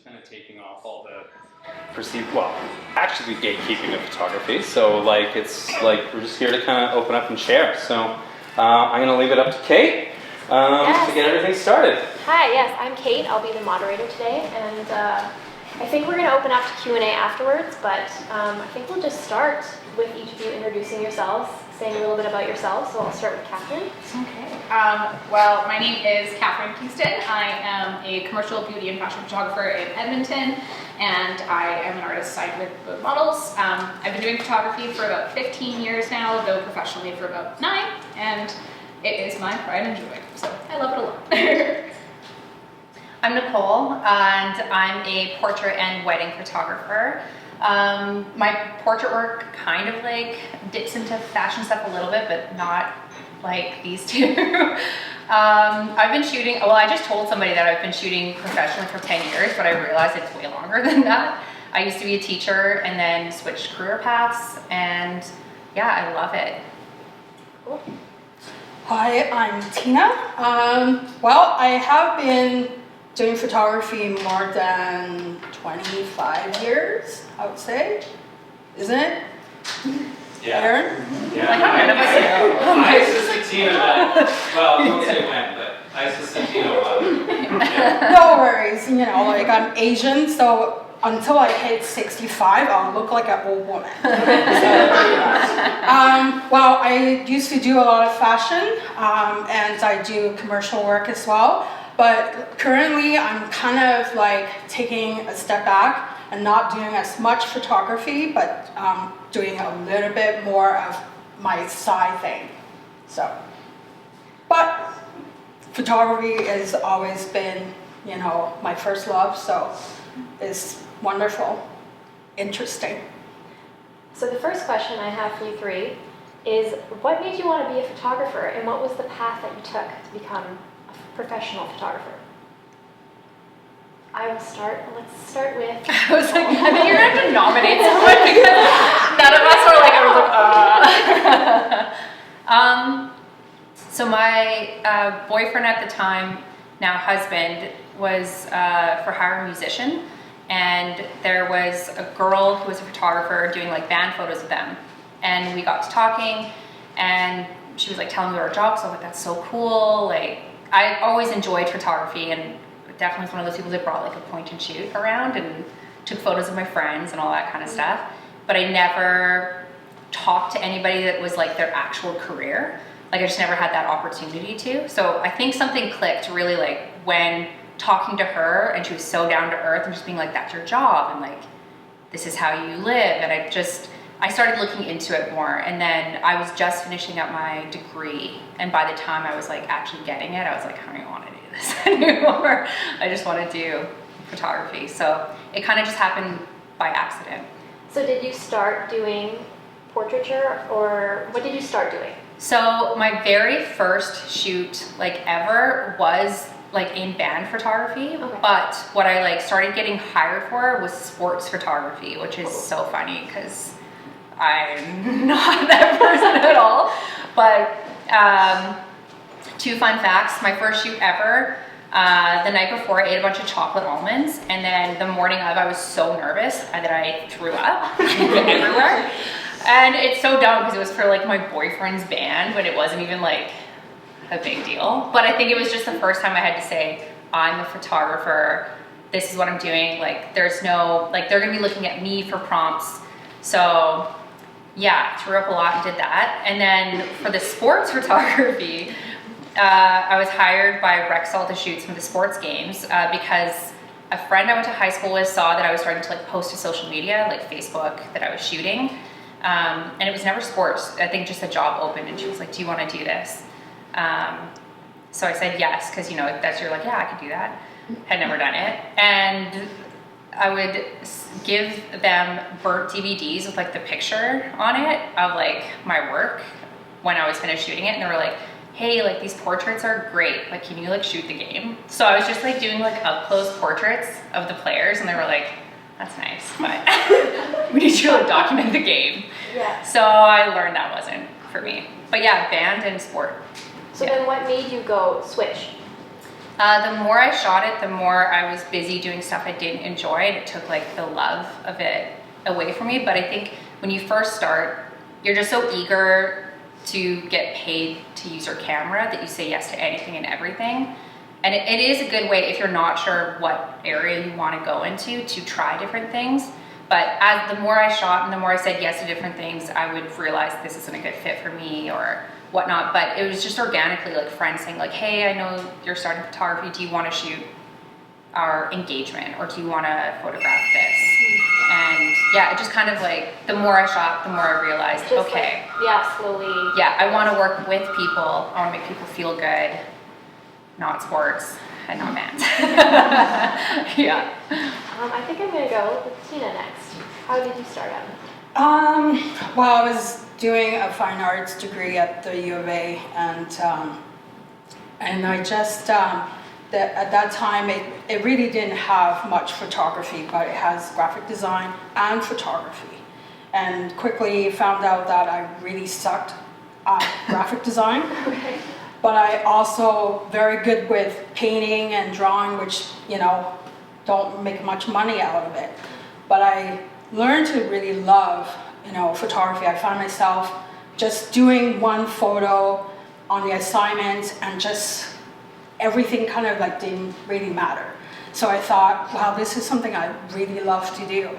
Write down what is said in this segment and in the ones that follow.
kind of taking off all the perceived, well, actually gatekeeping of photography. So like, it's like, we're just here to kind of open up and share. So I'm going to leave it up to Kate to get everything started. Hi, yes, I'm Kate. I'll be the moderator today. And I think we're going to open up to Q&A afterwards, but I think we'll just start with each of you introducing yourselves, saying a little bit about yourselves. So I'll start with Catherine. Okay. Well, my name is Catherine Houston. I am a commercial beauty and fashion photographer in Edmonton, and I am an artist side with both models. I've been doing photography for about 15 years now, though professionally for about 9, and it is my pride and joy, so I love it a lot. I'm Nicole, and I'm a portrait and wedding photographer. My portrait work kind of like dips into fashion stuff a little bit, but not like these two. I've been shooting, well, I just told somebody that I've been shooting professionally for 10 years, but I realized it's way longer than that. I used to be a teacher and then switched career paths, and yeah, I love it. Cool. Hi, I'm Tina. Well, I have been doing photography more than 25 years, I would say. Isn't it? Yeah. Aaron? Yeah. Like, how many of us I assisted Tina, well, I won't say when, but I assisted Tina a lot. Yeah. No worries, you know, like I'm Asian, so until I hit 65, I'll look like an old woman. Well, I used to do a lot of fashion, and I do commercial work as well. But currently, I'm kind of like taking a step back and not doing as much photography, but doing a little bit more of my side thing. So, but photography has always been, you know, my first love. So it's wonderful, interesting. So the first question I have for you three is, what made you want to be a photographer, and what was the path that you took to become a professional photographer? I will start. Let's start with. I was like, I think you're going to have to nominate someone because none of us were like, So my boyfriend at the time, now husband, was for hire musician, and there was a girl who was a photographer doing like band photos of them, and we got to talking, and she was like telling me about her job, so I was like, that's so cool. Like, I always enjoyed photography, and definitely was one of those people that brought like a point and shoot around and took photos of my friends and all that kind of stuff. But I never talked to anybody that was like their actual career. Like, I just never had that opportunity to. So I think something clicked really like when talking to her, and she was so down to earth and just being like, that's your job, and like, this is how you live. And I started looking into it more, and then I was just finishing up my degree, and by the time I was like actually getting it, I was like, I don't even want to do this anymore. I just want to do photography. So it kind of just happened by accident. So did you start doing portraiture, or what did you start doing? So my very first shoot like ever was like in band photography, Okay. but what I like started getting hired for was sports photography, which is so funny because I'm not that person at all. But 2 fun facts. My first shoot ever, the night before I ate a bunch of chocolate almonds, and then the morning of I was so nervous that I threw up everywhere. And it's so dumb because it was for like my boyfriend's band, but it wasn't even like a big deal. But I think it was just the first time I had to say, I'm a photographer, this is what I'm doing. Like, there's no, like, they're gonna be looking at me for prompts. So yeah, threw up a lot and did that. And then for the sports photography, I was hired by Rexall to shoot some of the sports games because a friend I went to high school with saw that I was starting to like post to social media, like Facebook, that I was shooting. And it was never sports. I think just a job opened, and she was like, do you want to do this? So I said yes, because, you know, that's, you're like, yeah, I could do that. Had never done it. And I would give them burnt DVDs with like the picture on it of like my work when I was finished shooting it. And they were like, hey, like these portraits are great. Like, can you like shoot the game? So I was just like doing like up close portraits of the players, and they were like, that's nice, but we need you to like document the game. Yeah. So I learned that wasn't for me. But yeah, band and sport. So then what made you go switch? The more I shot it, the more I was busy doing stuff I didn't enjoy, and it took like the love of it away from me. But I think when you first start, you're just so eager to get paid to use your camera that you say yes to anything and everything. And it is a good way, if you're not sure what area you want to go into, to try different things. But as the more I shot and the more I said yes to different things, I would realize this isn't a good fit for me or whatnot. But it was just organically, like friends saying like, hey, I know you're starting photography. Do you want to shoot our engagement, or do you want to photograph this? And yeah, it just kind of like, the more I shot, the more I realized, Just okay. like, yeah, slowly. Yeah, I want to work with people. I want to make people feel good, not sports and not bands. Yeah. I think I'm gonna go with Tina next. How did you start out? Well, I was doing a fine arts degree at the U of A, and I just, at that time, it really didn't have much photography, but it has graphic design and photography. And quickly found out that I really sucked at graphic design. Okay. But I also very good with painting and drawing, which, you know, don't make much money out of it. But I learned to really love, you know, photography. I found myself just doing one photo on the assignment, and just everything kind of like didn't really matter. So I thought, wow, this is something I really love to do.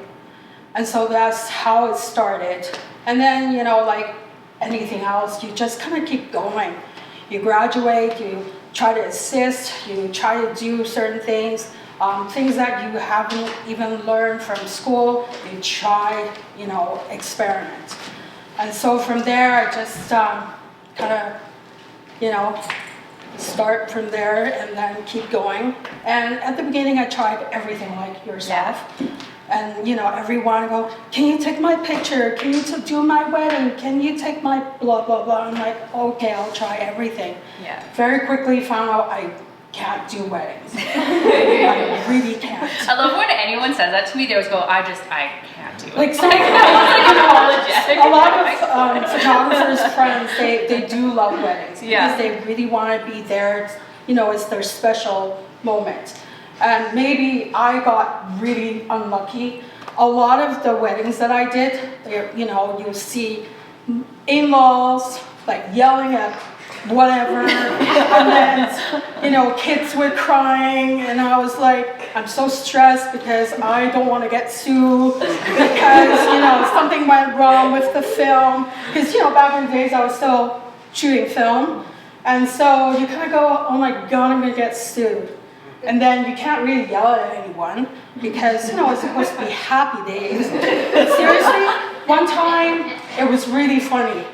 And so that's how it started. And then, you know, like anything else, you just kind of keep going. You graduate, you try to assist, you try to do certain things, things that you haven't even learned from school, you try, you know, experiment. And so from there, I just kind of, you know, start from there and then keep going. And at the beginning, I tried everything like yourself. Yeah. And, you know, everyone go, can you take my picture? Can you do my wedding? Can you take my blah, blah, blah? I'm like, okay, I'll try everything. Yeah. Very quickly found out I can't do weddings. I really can't. I love when anyone says that to me, they always go, I can't do it. Like, so, Apologetic. a lot of photographers' friends, they do love weddings. Yeah. Because they really want to be there. You know, it's their special moment. And maybe I got really unlucky. A lot of the weddings that I did, you know, you see in-laws like yelling at whatever, and then, you know, kids were crying, and I was like, I'm so stressed because I don't want to get sued because, you know, something went wrong with the film. Because, you know, back in the days I was still shooting film, and so you kind of go, oh my God, I'm going to get sued. And then you can't really yell at anyone because, you know, it's supposed to be happy days. But seriously, one time, it was really funny.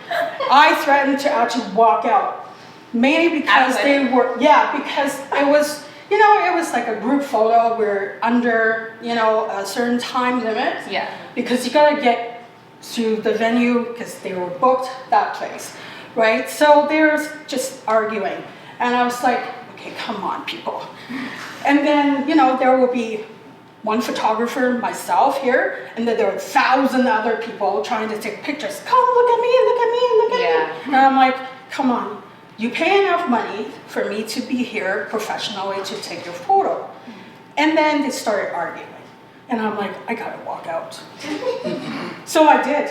I threatened to actually walk out. Mainly because they were, yeah, because it was, you know, it was like a group photo. We're under, you know, a certain time limit. Yeah. Because you gotta get to the venue because they were booked that place, right? So there's just arguing. And I was like, okay, come on, people. And then, you know, there will be one photographer, myself here, and then there were 1,000 other people trying to take pictures. Come, look at me, look at me, look at me. And I'm like, come on, you pay enough money for me to be here professionally to take your photo. And then they started arguing. And I'm like, I gotta walk out. So I did.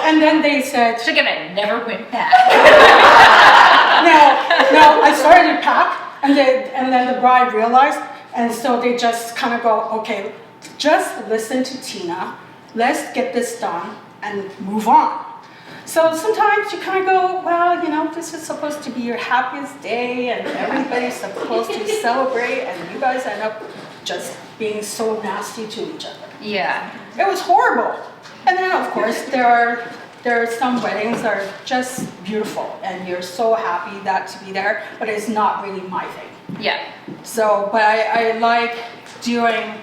And then they said, Should have given it, never went back. no, I started to pack. And then the bride realized, and so they just kind of go, okay, just listen to Tina, let's get this done and move on. So sometimes you kind of go, well, you know, this is supposed to be your happiest day and everybody's supposed to celebrate, and you guys end up just being so nasty to each other. Yeah. It was horrible. And then of course there are some weddings that are just beautiful and you're so happy that to be there, but it's not really my thing. Yeah. So, but I like doing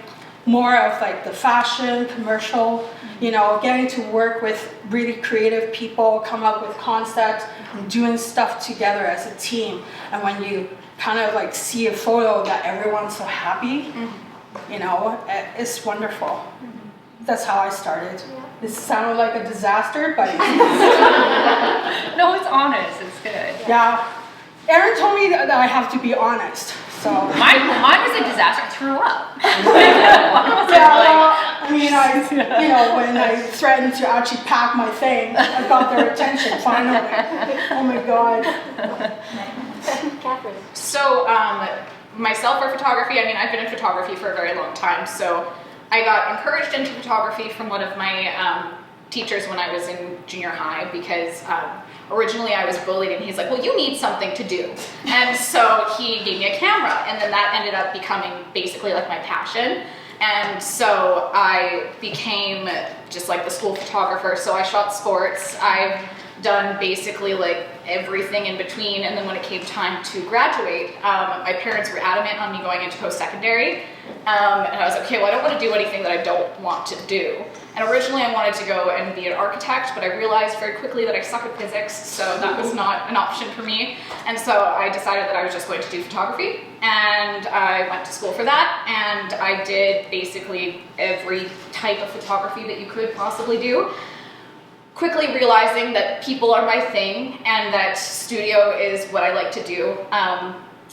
more of like the fashion, commercial, you know, getting to work with really creative people, come up with concepts, and doing stuff together as a team. And when you kind of like see a photo that everyone's so happy, you know, it's wonderful. That's how I started. This sounded like a disaster, but No, it's honest. It's good. yeah. Aaron told me that I have to be honest. So. Mine was a disaster. I threw up. I mean, when I threatened to actually pack my thing, I got their attention finally. Oh my God. Catherine. So, myself for photography, I mean, I've been in photography for a very long time, so I got encouraged into photography from one of my teachers when I was in junior high because originally I was bullied and he's like, well, you need something to do. And so he gave me a camera, and then that ended up becoming basically like my passion. And so I became just like the school photographer. So I shot sports. I've done basically like everything in between. And then when it came time to graduate, my parents were adamant on me going into post-secondary. And I was like, okay, well, I don't want to do anything that I don't want to do. And originally I wanted to go and be an architect, but I realized very quickly that I suck at physics, so that was not an option for me. And so I decided that I was just going to do photography, and I went to school for that, and I did basically every type of photography that you could possibly do. Quickly realizing that people are my thing, and that studio is what I like to do.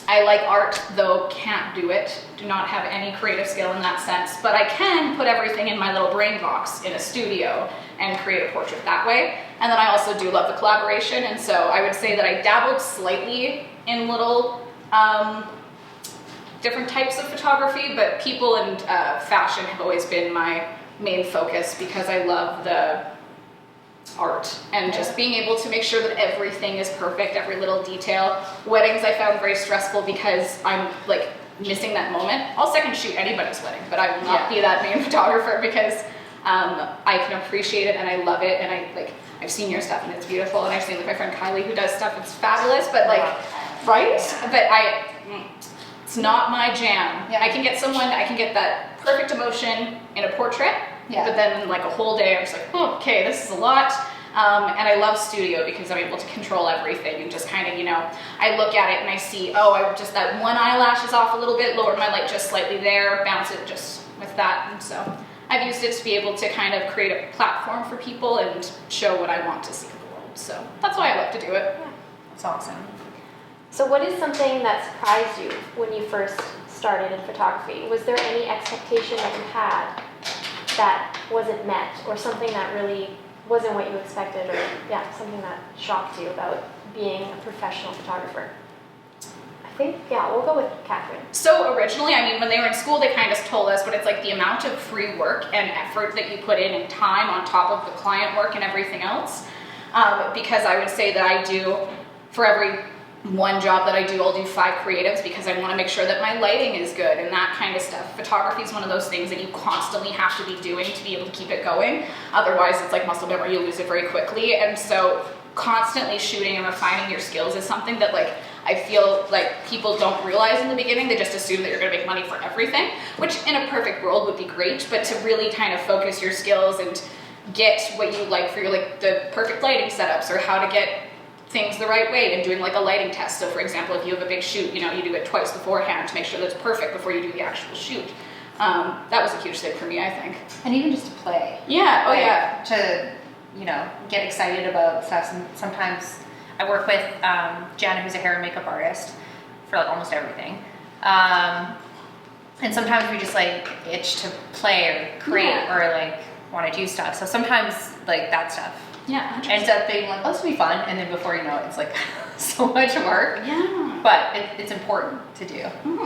I like art, though can't do it. Do not have any creative skill in that sense, but I can put everything in my little brain box in a studio and create a portrait that way. And then I also do love the collaboration, and so I would say that I dabbled slightly in little different types of photography, but people and fashion have always been my main focus because I love the art and just being able to make sure that everything is perfect, every little detail. Weddings I found very stressful because I'm like missing that moment. I'll second shoot anybody's wedding, but I will not be that main photographer because I can appreciate it and I love it, and I've seen your stuff and it's beautiful, and I've seen like my friend Kylie who does stuff, it's fabulous, but like right? But it's not my jam. I can get that perfect emotion in a portrait. But then like a whole day, I'm just like, oh, okay, this is a lot. And I love studio because I'm able to control everything and just kind of, I look at it and I see, just that one eyelash is off a little bit, lower my light just slightly there, bounce it just with that. And so I've used it to be able to kind of create a platform for people and show what I want to see in the world. So that's why I love to do it. Yeah. That's awesome. So what is something that surprised you when you first started in photography? Was there any expectation that you had that wasn't met, or something that really wasn't what you expected, or something that shocked you about being a professional photographer? I think, we'll go with Catherine. So originally, when they were in school, they kind of told us, but it's like the amount of free work and effort that you put in and time on top of the client work and everything else. Because I would say that I do, for every one job that I do, I'll do 5 creatives because I want to make sure that my lighting is good and that kind of stuff. Photography is one of those things that you constantly have to be doing to be able to keep it going. Otherwise, it's like muscle memory, you lose it very quickly. And so constantly shooting and refining your skills is something that I feel like people don't realize in the beginning. They just assume that you're going to make money for everything, which in a perfect world would be great, but to really kind of focus your skills and get what you like for your the perfect lighting setups, or how to get things the right way, and doing like a lighting test. So for example, if you have a big shoot, you do it twice beforehand to make sure that it's perfect before you do the actual shoot. That was a huge thing for me, I think. And even just to play. Yeah, To, get excited about stuff. And sometimes I work with Jana, who's a hair and makeup artist, for almost everything. And sometimes we just itch to play or create or want to do stuff. So sometimes that stuff ends up being oh, this will be fun, and then before you know it, it's so much work. Yeah. But it's important to do.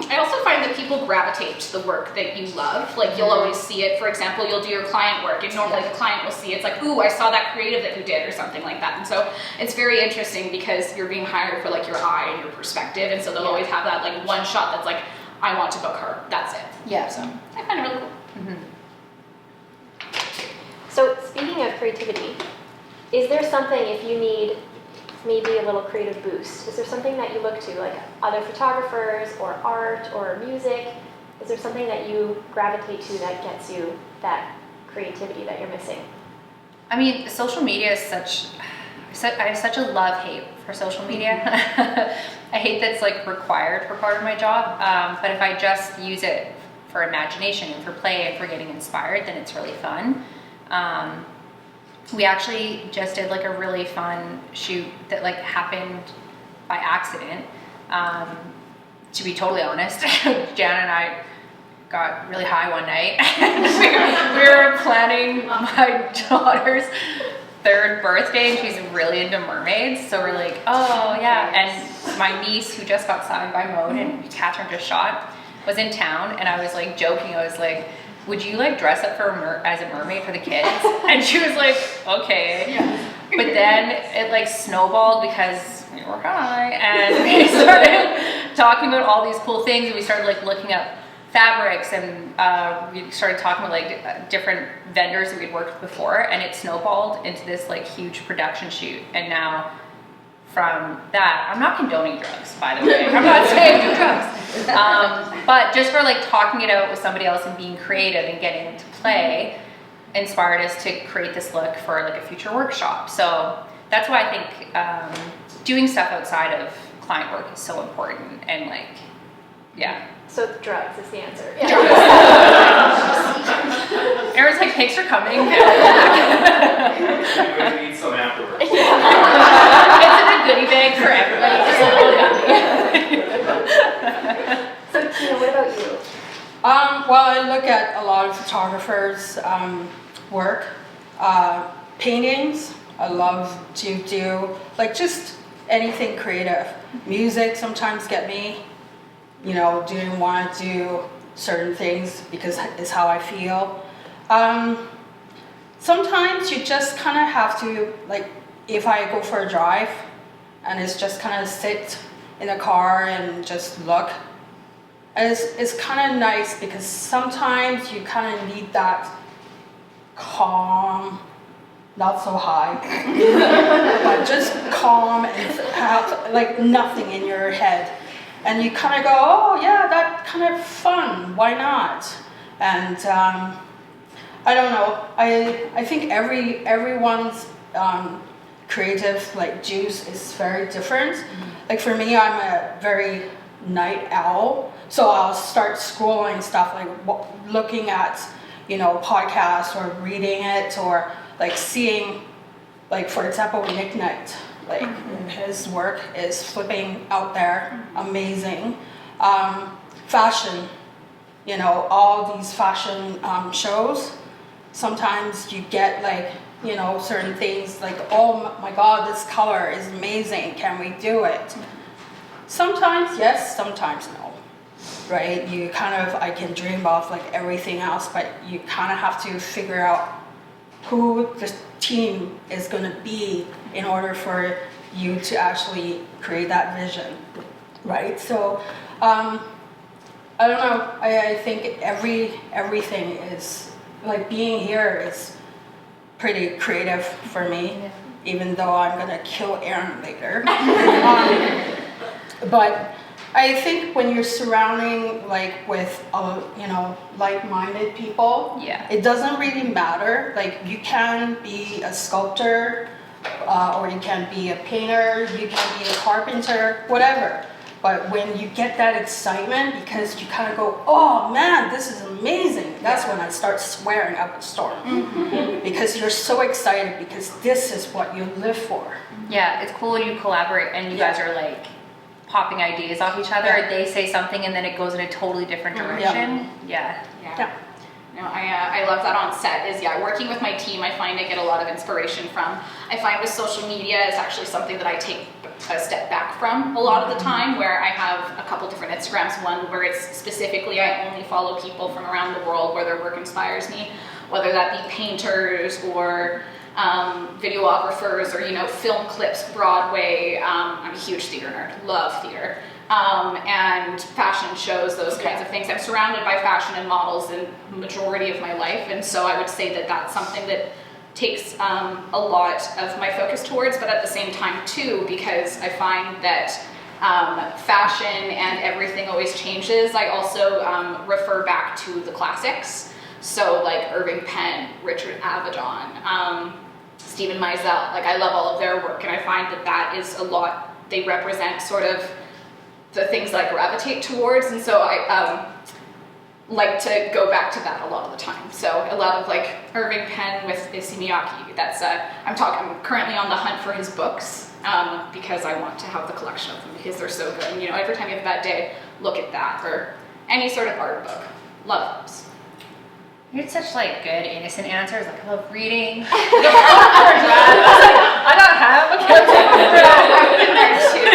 I also find that people gravitate to the work that you love. You'll always see it. For example, you'll do your client work, and normally the client will see it's ooh, I saw that creative that you did, or something like that. And so it's very interesting because you're being hired for your eye and your perspective, and so they'll always have that one shot that's I want to book her. That's it. Yeah. So I find it really cool. Mm-hmm. So speaking of creativity, is there something, if you need maybe a little creative boost, is there something that you look to, like other photographers or art or music? Is there something that you gravitate to that gets you that creativity that you're missing? Social media is I have such a love-hate for social media. I hate that it's required for part of my job, but if I just use it for imagination and for play and for getting inspired, then it's really fun. We actually just did a really fun shoot that happened by accident. to be totally honest, Jan and I got really high one night. we were planning my daughter's 3rd birthday, and she's really into mermaids. So we're like, oh yeah. And my niece, who just got signed by Mode and Catherine just shot, was in town, and I was like joking. I was like, would you like dress up as a mermaid for the kids? And she was like, okay. But then it like snowballed because we were high, and we started talking about all these cool things, and we started like looking up fabrics, and we started talking about like different vendors that we'd worked with before, and it snowballed into this like huge production shoot. And now from that, I'm not condoning drugs, by the way. I'm not saying do drugs. But just for like talking it out with somebody else and being creative and getting into play inspired us to create this look for like a future workshop. So that's why I think doing stuff outside of client work is so important. And like, yeah. So drugs is the answer. Aaron's like, cakes are coming. I'm going to eat some afterwards. It's in a goodie bag for everybody. So Tina, what about you? Well, I look at a lot of photographers' work, paintings. I love to do like just anything creative. Music sometimes get me, you know, didn't want to do certain things because it's how I feel. Sometimes you just kind of have to, like, if I go for a drive and it's just kind of sit in a car and just look, and it's kind of nice because sometimes you kind of need that calm, not so high, but just calm and have like nothing in your head. And you kind of go, oh yeah, that kind of fun, why not? And I don't know, I think everyone's creative like juice is very different. Like for me, I'm a very night owl, so I'll start scrolling stuff like looking at, you know, podcasts or reading it or like seeing, like for example, Nick Knight. Like his work is flipping out there, amazing. Fashion, you know, all these fashion shows. Sometimes you get like, you know, certain things like, oh my God, this color is amazing. Can we do it? Sometimes yes, sometimes no. Right? You kind of, I can dream of like everything else, but you kind of have to figure out who the team is going to be in order for you to actually create that vision, right? So I don't know, I think everything is like being here is pretty creative for me, even though I'm gonna kill Aaron later. But I think when you're surrounding like with you know, like-minded people, it doesn't really matter. Like you can be a sculptor, or you can be a painter, you can be a carpenter, whatever. But when you get that excitement, because you kind of go, oh man, this is amazing. That's when I start swearing up a storm. Because you're so excited because this is what you live for. Yeah, it's cool when you collaborate and you guys are like popping ideas off each other. They say something and then it goes in a totally different direction. Yeah. No, I love that on set is, working with my team, I find I get a lot of inspiration from. I find with social media, it's actually something that I take a step back from a lot of the time, where I have a couple different Instagrams. One where it's specifically, I only follow people from around the world where their work inspires me, whether that be painters or videographers or, you know, film clips, Broadway. I'm a huge theater nerd, love theater. And fashion shows, those kinds of things. I'm surrounded by fashion and models in the majority of my life, and so I would say that that's something that takes a lot of my focus towards, but at the same time too, because I find that fashion and everything always changes, I also refer back to the classics. So like Irving Penn, Richard Avedon, Stephen Meisel, like I love all of their work, and I find that that is a lot, they represent sort of the things that I gravitate towards, and so I like to go back to that a lot of the time. So a lot of like Irving Penn with Issey Miyake. That's I'm currently on the hunt for his books. because I want to have the collection of them because they're so good. And, you know, every time you have a bad day, look at that, or any sort of art book. Love those. You had such like good innocent answers. Like I love reading. I don't have a I've been there too.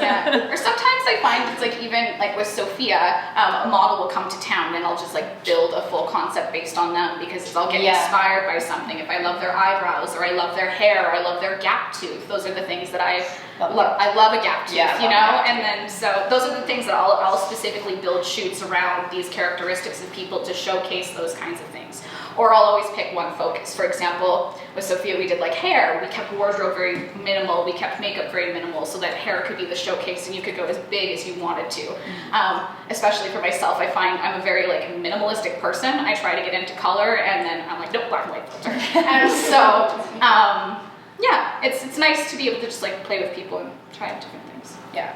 Yeah. Or sometimes I find it's like even like with Sophia, a model will come to town and I'll just like build a full concept based on them because I'll get inspired by something. If I love their eyebrows or I love their hair or I love their gap tooth, those are the things that I love. I love a gap tooth, you know? And then so those are the things that I'll specifically build shoots around these characteristics of people to showcase those kinds of things. Or I'll always pick one focus. For example, with Sophia, we did like hair. We kept wardrobe very minimal. We kept makeup very minimal so that hair could be the showcase and you could go as big as you wanted to. Especially for myself, I find I'm a very like minimalistic person. I try to get into color and then I'm like, nope, black and white filter. And so, yeah, it's nice to be able to just like play with people and try different things. Yeah.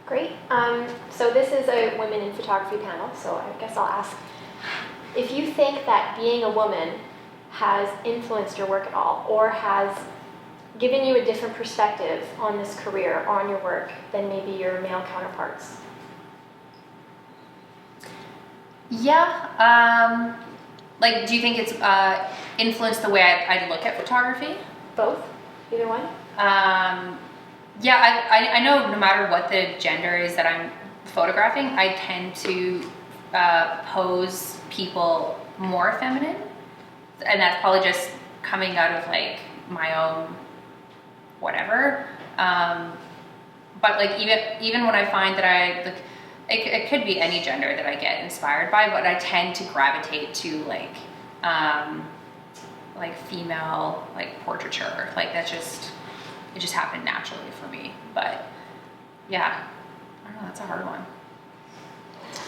Great. So this is a women in photography panel, so I guess I'll ask if you think that being a woman has influenced your work at all or has given you a different perspective on this career or on your work than maybe your male counterparts. Yeah. Like, do you think it's influenced the way I look at photography? Both? Either one? Yeah, I know no matter what the gender is that I'm photographing, I tend to pose people more feminine. And that's probably just coming out of like my own whatever. But like even when I find that it could be any gender that I get inspired by, but I tend to gravitate to like female like portraiture. Like it just happened naturally for me. But yeah, I don't know, that's a hard one.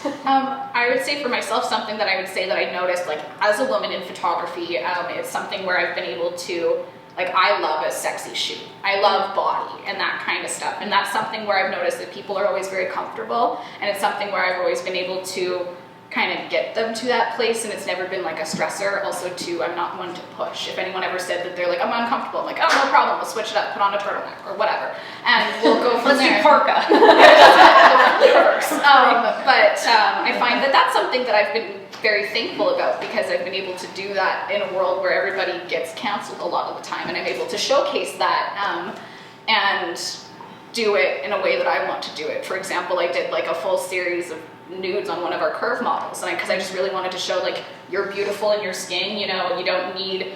I would say for myself, something that I would say that I noticed, like as a woman in photography, it's something where I've been able to, like I love a sexy shoot. I love body and that kind of stuff. And that's something where I've noticed that people are always very comfortable. And it's something where I've always been able to kind of get them to that place, and it's never been like a stressor. Also too, I'm not one to push. If anyone ever said that they're like, I'm uncomfortable, I'm like, oh, no problem, we'll switch it up, put on a turtleneck or whatever. And we'll go from there. Let's do parka. I find that that's something that I've been very thankful about because I've been able to do that in a world where everybody gets canceled a lot of the time, and I'm able to showcase that and do it in a way that I want to do it. For example, I did like a full series of nudes on one of our curve models, and because I just really wanted to show like you're beautiful in your skin, you know, you don't need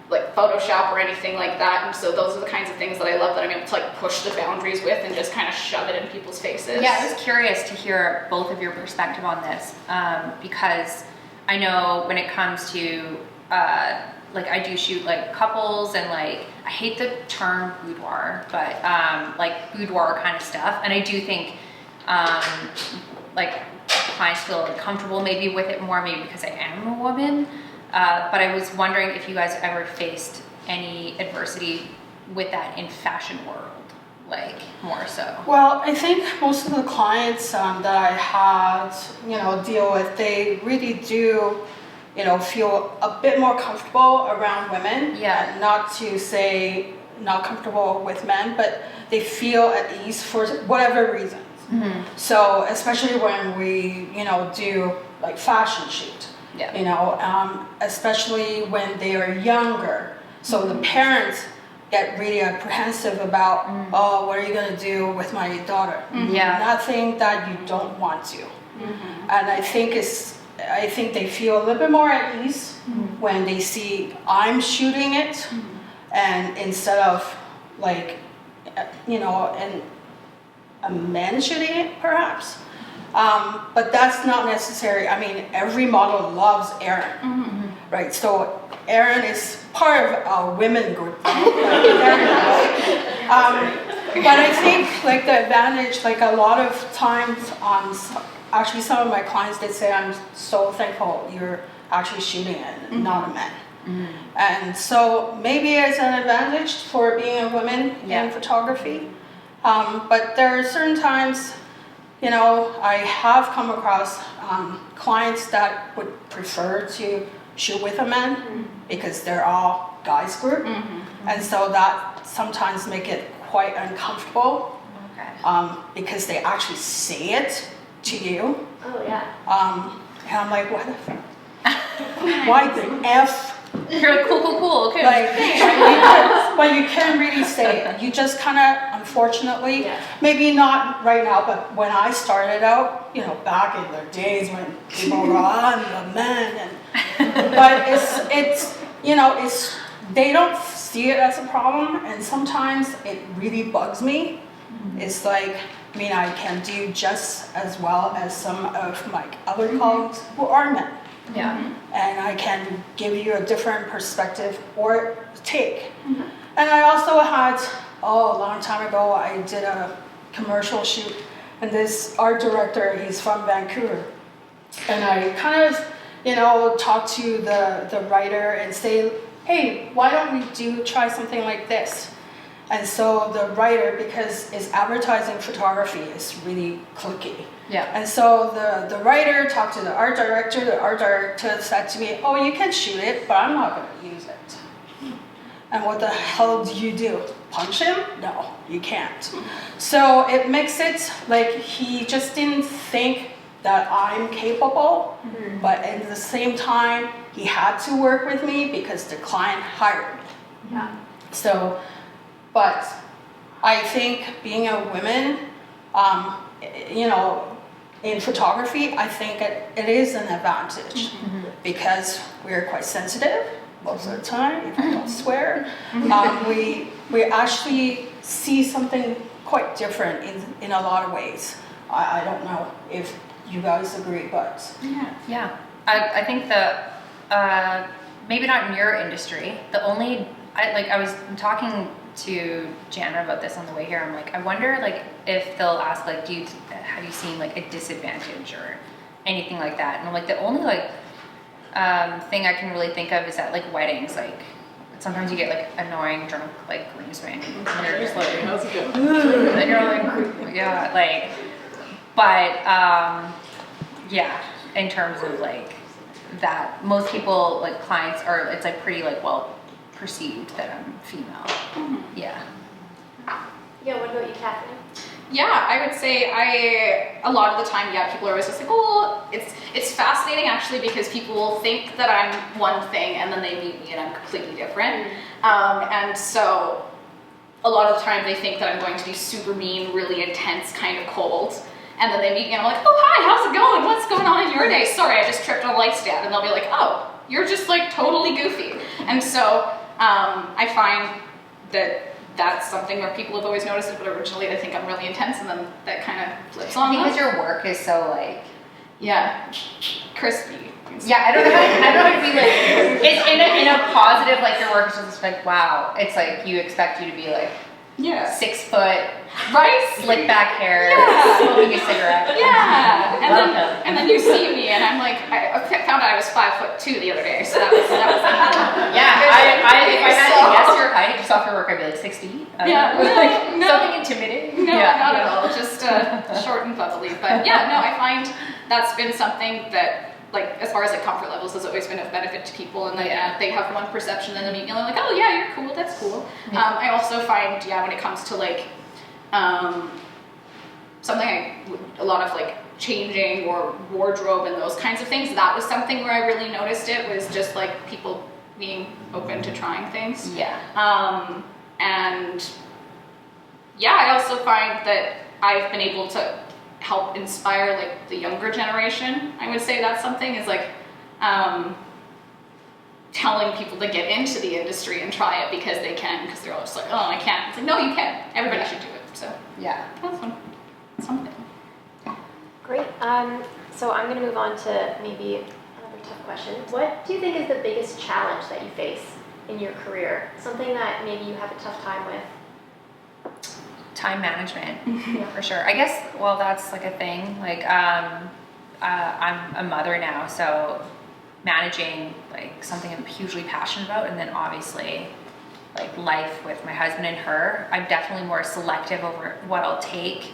like Photoshop or anything like that. And so those are the kinds of things that I love that I'm able to like push the boundaries with and just kind of shove it in people's faces. Yeah, I was curious to hear both of your perspective on this because I know when it comes to like I do shoot like couples and like I hate the term boudoir, but like boudoir kind of stuff, and I do think like clients feel comfortable maybe with it more, maybe because I am a woman. But I was wondering if you guys ever faced any adversity with that in fashion world, like more so. Well, I think most of the clients that I had, deal with, they really do, feel a bit more comfortable around women. Yeah. Not to say not comfortable with men, but they feel at ease for whatever reasons. Mm-hmm. So especially when we, do like fashion shoot. Yeah. Especially when they are younger. So the parents get really apprehensive about, oh, what are you going to do with my daughter? Mm-hmm. Yeah. Nothing that you don't want to. Mm-hmm. And I think they feel a little bit more at ease when they see I'm shooting it, and instead of like, and a man shooting it perhaps. But that's not necessary. I mean, every model loves Erin, right? So Erin is part of our women group. But I think like the advantage, like a lot of times actually some of my clients did say, I'm so thankful you're actually shooting it, not a man. And so maybe it's an advantage for being a woman in photography. But there are certain times, I have come across clients that would prefer to shoot with a man because they're all guys group. And so that sometimes make it quite uncomfortable because they actually say it to you. Oh yeah. And I'm like, what the fuck? Why the F? You're like, cool, okay. Like, but you can't really say it. You just kind of, unfortunately, maybe not right now, but when I started out, back in the days when people were on the men, but it's they don't see it as a problem, and sometimes it really bugs me. It's like, I can do just as well as some of my other colleagues who are men. Yeah. And I can give you a different perspective or take. And I also had, a long time ago, I did a commercial shoot, and this art director, he's from Vancouver. And I kind of, talk to the writer and say, hey, why don't we try something like this? And so the writer, because it's advertising photography, is really cliquey. Yeah. And so the writer talked to the art director. The art director said to me, oh, you can shoot it, but I'm not going to use it. And what the hell do you do? Punch him? No, you can't. So it makes it like he just didn't think that I'm capable, but at the same time, he had to work with me because the client hired me. Yeah. So, but I think being a woman, in photography, I think it is an advantage because we're quite sensitive most of the time, if I don't swear. We actually see something quite different in a lot of ways. I don't know if you guys agree, but yeah. I think maybe not in your industry. I was talking to Jana about this on the way here. I'm like, I wonder if they'll ask have you seen a disadvantage or anything like that? And I'm like, the only thing I can really think of is at weddings, sometimes you get annoying drunk groomsmen. And you're just how's it going? And you're like, yeah, but yeah, in terms of that, most people clients are it's pretty well perceived that I'm female. Yeah. Yeah, what about you, Catherine? Yeah, I would say a lot of the time, people are always just like, oh, it's fascinating actually because people will think that I'm one thing and then they meet me and I'm completely different. And so a lot of the time they think that I'm going to be super mean, really intense, kind of cold. And then they meet me and I'm like, oh, hi, how's it going? What's going on in your day? Sorry, I just tripped on a light stand. And they'll be like, oh, you're just totally goofy. And so I find that that's something where people have always noticed it, but originally they think I'm really intense, and then that kind of flips on them. Because your work is so crispy. Yeah, I don't know how to be it's in a positive, your work is just wow. It's you expect you to be 6 foot, right? Slick back hair, smoking a cigarette. Yeah, and then you see me, and I'm I found out I was 5'2" the other day, so that was yeah. If I had to guess your height just off your work, I'd be 6 feet. No, something intimidating. No, not at all. Just short and bubbly. But I find that's been something that. As far as comfort levels has always been of benefit to people, and they have one perception and then they meet me and they're oh yeah, you're cool, that's cool. I also find when it comes to something a lot of changing or wardrobe and those kinds of things, that was something where I really noticed it was just people being open to trying things. And I also find that I've been able to help inspire the younger generation. I would say that's something is telling people to get into the industry and try it because they can, because they're all just oh, I can't. It's no, you can. Everybody should do it. So that's something. Great. So I'm going to move on to maybe another tough question. What do you think is the biggest challenge that you face in your career? Something that maybe you have a tough time with? Time management, for sure. I guess, that's a thing. I'm a mother now, so managing something I'm hugely passionate about, and then obviously life with my husband and her, I'm definitely more selective over what I'll take,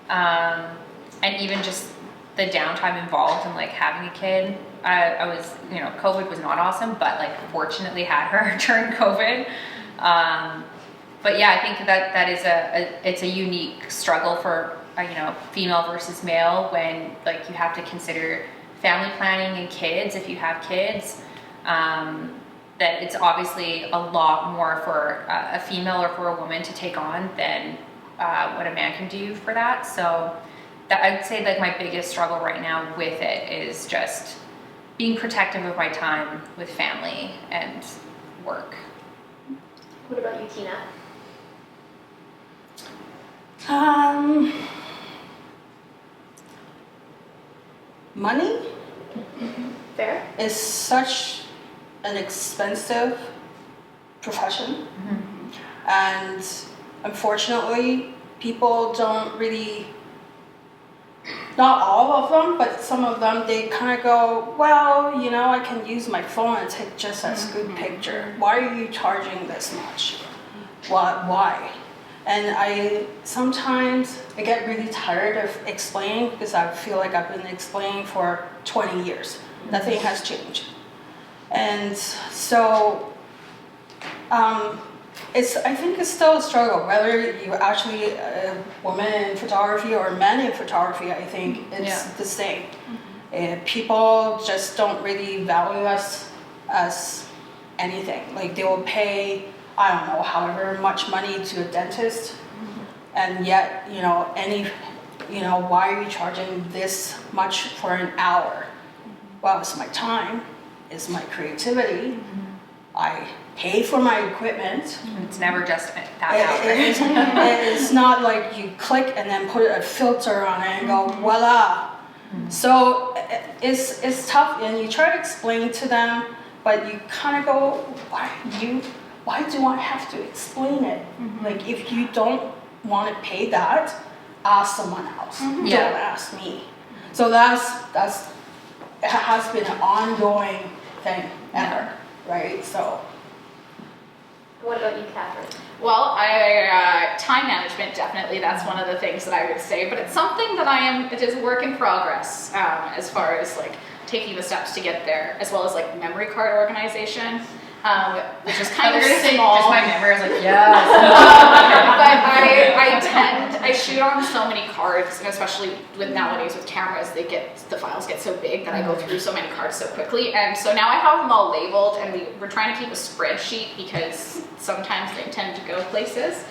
and even just the downtime involved in having a kid. I was, COVID was not awesome, but fortunately had her during COVID. But yeah, I think that is it's a unique struggle for female versus male, when like you have to consider family planning and kids if you have kids. That it's obviously a lot more for a female or for a woman to take on than what a man can do for that. So I'd say like my biggest struggle right now with it is just being protective of my time with family and work. What about you, Tina? Money Fair? is such an expensive profession, and unfortunately people don't really, not all of them, but some of them, they kind of go, well, I can use my phone and take just as good picture. Why are you charging this much? Why? And I get really tired of explaining, because I feel like I've been explaining for 20 years. Nothing has changed. And so I think it's still a struggle, whether you're actually a woman in photography or men in photography. I think it's the same. And people just don't really value us as anything. Like they will pay, I don't know, however much money to a dentist, and yet, why are you charging this much for an hour? Well, it's my time, it's my creativity. I pay for my equipment. It's never just that hour. It's not like you click and then put a filter on it and go, voila. So it's tough, and you try to explain to them, but you kind of go, why do I have to explain it? Like, if you don't want to pay that, ask someone else. Don't ask me. So that's it has been an ongoing thing ever, right? So. What about you, Catherine? Well, time management, definitely, that's one of the things that I would say, but it's something that it is a work in progress, as far as like taking the steps to get there, as well as like memory card organization, which is kind of small. Just my memory, I was like, yes. But I shoot on so many cards, and especially with nowadays with cameras, the files get so big that I go through so many cards so quickly, and so now I have them all labeled, and we're trying to keep a spreadsheet because sometimes they tend to go places.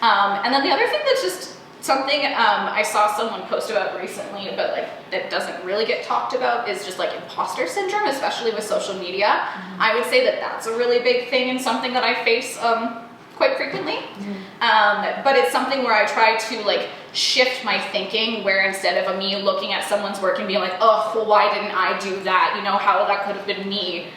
And then the other thing that's just something I saw someone post about recently, but like that doesn't really get talked about, is just like imposter syndrome, especially with social media. I would say that that's a really big thing and something that I face quite frequently. But it's something where I try to like shift my thinking, where instead of me looking at someone's work and being like, oh, well, why didn't I do that? How that could have been me,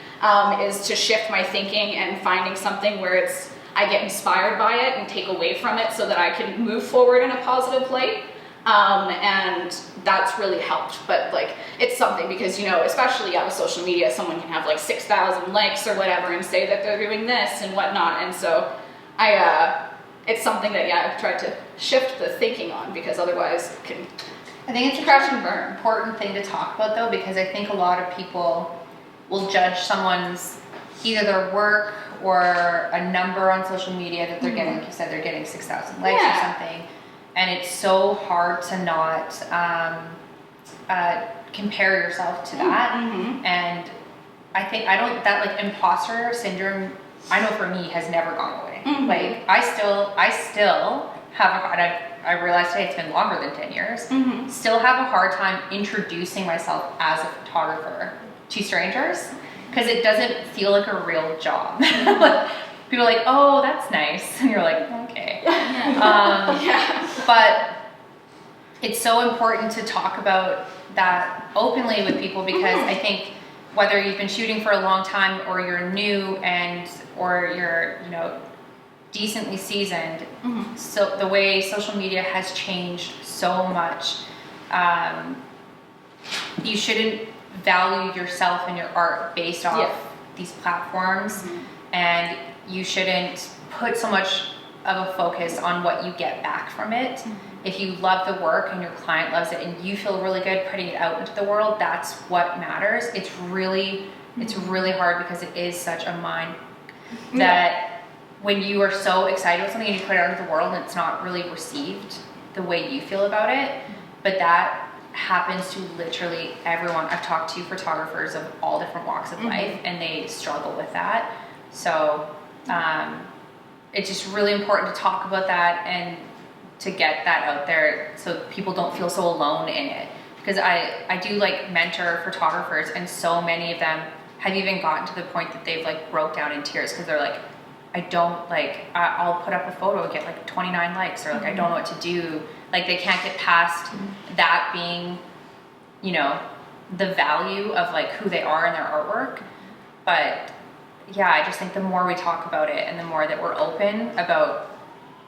is to shift my thinking and finding something where I get inspired by it and take away from it so that I can move forward in a positive light. And that's really helped. But like, it's something because, especially with social media, someone can have like 6,000 likes or whatever and say that they're doing this and whatnot. And so it's something that, I've tried to shift the thinking on, because otherwise it can I think it's a crash and burn. Important thing to talk about though, because I think a lot of people will judge someone's either their work or a number on social media that they're getting. Like you said, they're getting 6,000 likes or something, and it's so hard to not compare yourself to that. And I think that like imposter syndrome, I know for me, has never gone away. Like I still have I realized today it's been longer than 10 years. Still have a hard time introducing myself as a photographer to strangers, because it doesn't feel like a real job. People are like, oh, that's nice. And you're like, okay. But it's so important to talk about that openly with people, because I think whether you've been shooting for a long time or you're new or you're, decently seasoned, so the way social media has changed so much, you shouldn't value yourself and your art based off these platforms, and you shouldn't put so much of a focus on what you get back from it. If you love the work and your client loves it and you feel really good putting it out into the world, that's what matters. It's really hard, because it is such a mind that when you are so excited about something and you put it out into the world and it's not really received the way you feel about it. But that happens to literally everyone. I've talked to photographers of all different walks of life, and they struggle with that. So it's just really important to talk about that and to get that out there so people don't feel so alone in it. Because I do like mentor photographers, and so many of them have even gotten to the point that they've like broke down in tears because they're like, I'll put up a photo and get like 29 likes, or like I don't know what to do. Like they can't get past that being, you know, the value of like who they are in their artwork. But yeah, I just think the more we talk about it and the more that we're open about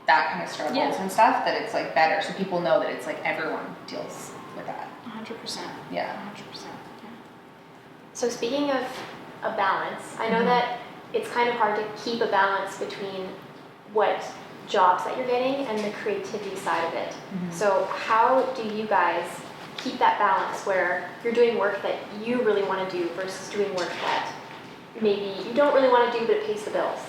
that kind of struggles and stuff, that it's like better. So people know that it's like everyone deals with that. 100%. Yeah. 100%. So speaking of a balance, I know that it's kind of hard to keep a balance between what jobs that you're getting and the creativity side of it. So how do you guys keep that balance where you're doing work that you really want to do versus doing work that maybe you don't really want to do but it pays the bills?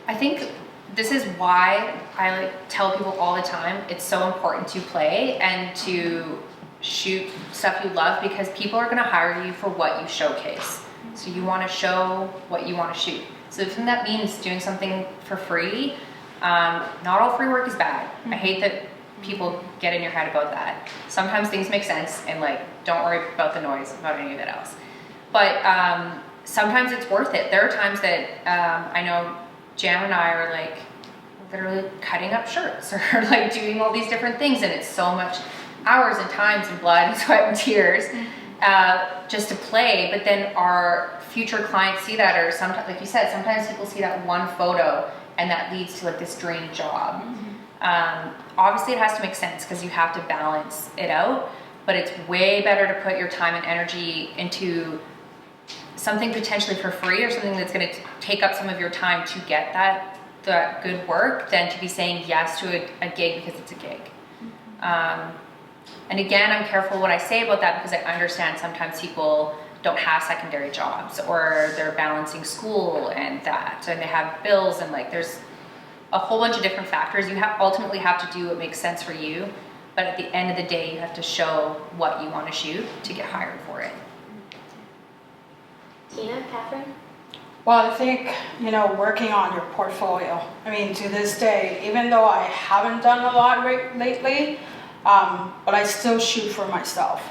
I think this is why I like tell people all the time it's so important to play and to shoot stuff you love, because people are going to hire you for what you showcase. So you want to show what you want to shoot. So if that means doing something for free, not all free work is bad. I hate that people get in your head about that. Sometimes things make sense, and like don't worry about the noise about any of that else. But sometimes it's worth it. There are times that I know Jam and I are like literally cutting up shirts or like doing all these different things, and it's so much hours and times and blood and sweat and tears just to play. But then our future clients see that, or sometimes, like you said, sometimes people see that one photo and that leads to like this dream job. Obviously it has to make sense because you have to balance it out, but it's way better to put your time and energy into something potentially for free, or something that's going to take up some of your time to get that good work, than to be saying yes to a gig because it's a gig. And again, I'm careful what I say about that, because I understand sometimes people don't have secondary jobs, or they're balancing school and that, and they have bills, and like there's a whole bunch of different factors. You ultimately have to do what makes sense for you, but at the end of the day, you have to show what you want to shoot to get hired for it. Tina, Catherine? Well, I think, you know, working on your portfolio. I mean, to this day, even though I haven't done a lot lately, but I still shoot for myself.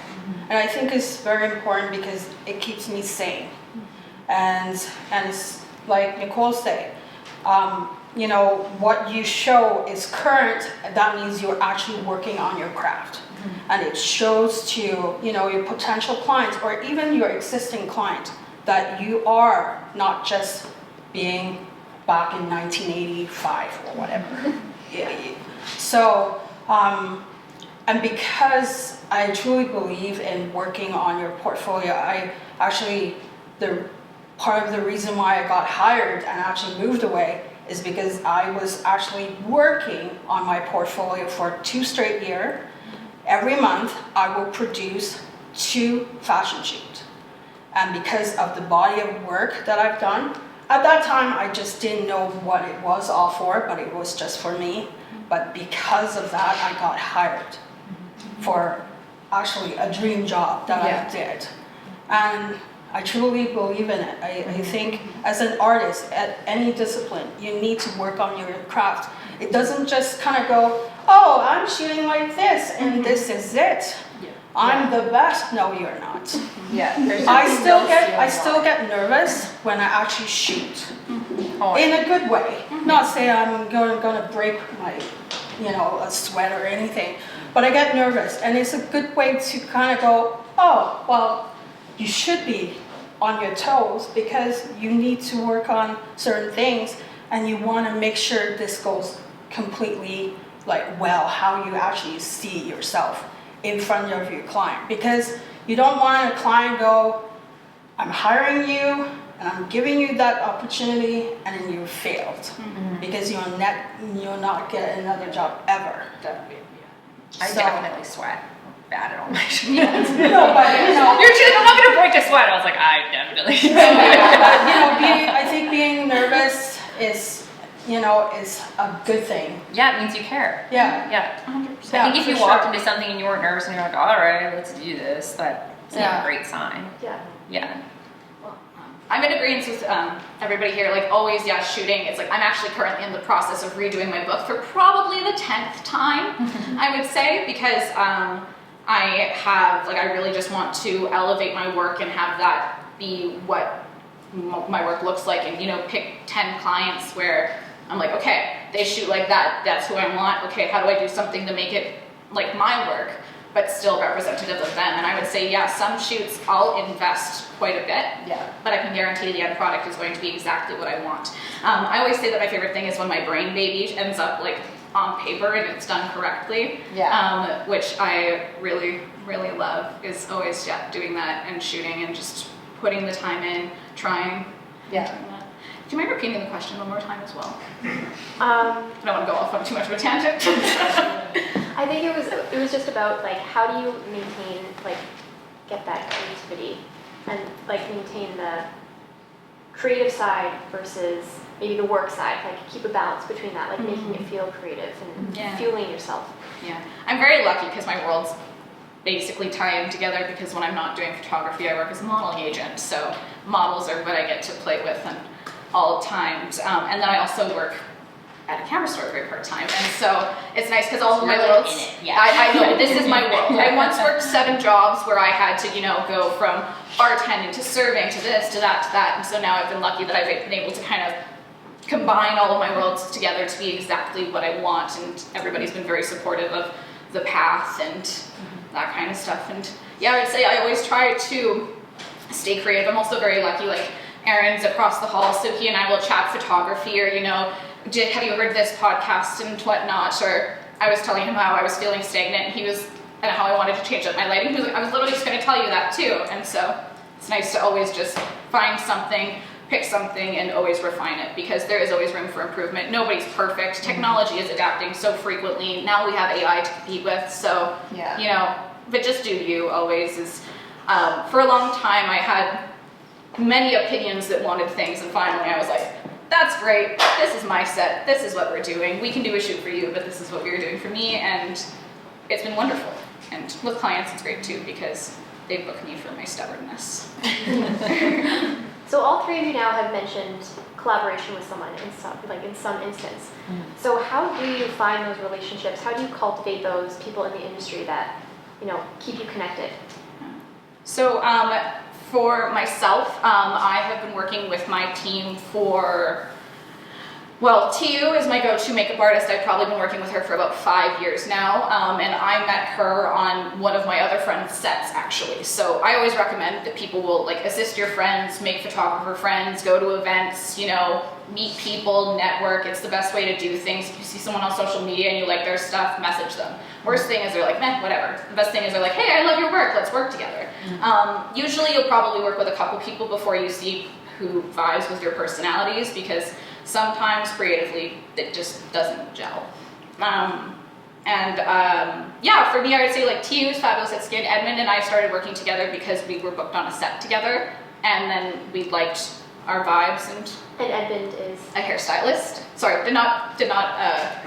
And I think it's very important because it keeps me sane. And it's like Nicole said, you know, what you show is current, that means you're actually working on your craft. And it shows to, you know, your potential clients or even your existing client that you are not just being back in 1985 or whatever. So, and because I truly believe in working on your portfolio, I actually, part of the reason why I got hired and actually moved away is because I was actually working on my portfolio for 2 straight years. Every month, I will produce 2 fashion shoots. And because of the body of work that I've done, at that time, I just didn't know what it was all for, but it was just for me. But because of that, I got hired for actually a dream job that I did. And I truly believe in it. I think as an artist at any discipline, you need to work on your craft. It doesn't just kind of go, oh, I'm shooting like this and this is it. I'm the best. No, you're not. I still get nervous when I actually shoot in a good way. Not say I'm gonna break my, you know, a sweat or anything, but I get nervous, and it's a good way to kind of go, oh, well, you should be on your toes because you need to work on certain things, and you want to make sure this goes completely like well, how you actually see yourself in front of your client, because you don't want a client go, I'm hiring you and I'm giving you that opportunity and then you failed because you'll not get another job ever. I definitely sweat bad at all my shoots. No, but you know, You're just, I'm not gonna break a sweat. I was like, I definitely. but, you know, I think being nervous is a good thing. Yeah, it means you care. Yeah. Yeah. 100%. I think if for you walked sure. into something and you weren't nervous and you're like, all right, let's do this, that's Yeah. a great sign. Yeah. Yeah. I'm in agreement with everybody here, like always, yeah, shooting. It's like I'm actually currently in the process of redoing my book for probably the 10th time, I would say, because I really just want to elevate my work and have that be what my work looks like, and pick 10 clients where I'm like, okay, they shoot like that, that's who I want. Okay, how do I do something to make it like my work, but still representative of them? And I would say, yeah, some shoots I'll invest quite a bit, Yeah. but I can guarantee the end product is going to be exactly what I want. I always say that my favorite thing is when my brain baby ends up like on paper and it's done correctly, which I really, really love, is always doing that and shooting and just putting the time in, trying. Yeah. Doing that. Do you mind repeating the question one more time as well? Um, I don't want to go off on too much of a tangent. I think it was just about like how do you maintain get that creativity and maintain the creative side versus maybe the work side, keep a balance between that, making it feel creative and fueling yourself. Yeah, I'm very lucky because my worlds basically tie in together, because when I'm not doing photography, I work as a modeling agent. So models are what I get to play with and all times. And then I also work at a camera store very part-time. And so it's nice because all of my worlds, I know, this is my world. I once worked 7 jobs where I had to, go from bartending to serving to this, to that, to that. And so now I've been lucky that I've been able to kind of combine all of my worlds together to be exactly what I want. And everybody's been very supportive of the path and that kind of stuff. And yeah, I would say I always try to stay creative. I'm also very lucky, Aaron's across the hall, so he and I will chat photography, or have you heard this podcast and whatnot, or I was telling him how I was feeling stagnant and how I wanted to change up my lighting. He was like, I was literally just going to tell you that too. And so it's nice to always just find something, pick something, and always refine it, because there is always room for improvement. Nobody's perfect. Technology is adapting so frequently. Now we have AI to compete with, so but just do you always. Is for a long time I had many opinions that wanted things, and finally I was like, that's great, this is my set, this is what we're doing, we can do a shoot for you, but this is what we're doing for me. And it's been wonderful. And with clients it's great too, because they book me for my stubbornness. So all 3 of you now have mentioned collaboration with someone in some instance. So how do you find those relationships? How do you cultivate those people in the industry that keep you connected? So for myself, I have been working with my team for, TU is my go-to makeup artist. I've probably been working with her for about 5 years now, and I met her on one of my other friends' sets, actually. So I always recommend that people will assist your friends, make photographer friends, go to events, meet people, network. It's the best way to do things. If you see someone on social media and you like their stuff, message them. Worst thing is they're like, meh, whatever. The best thing is they're like, hey, I love your work, let's work together. Usually you'll probably work with a couple people before you see who vibes with your personalities, because sometimes creatively it just doesn't gel. For me, I would say TU is fabulous at Skin. Edmund and I started working together because we were booked on a set together, and then we liked our vibes. And Edmund is a hairstylist. Sorry, did not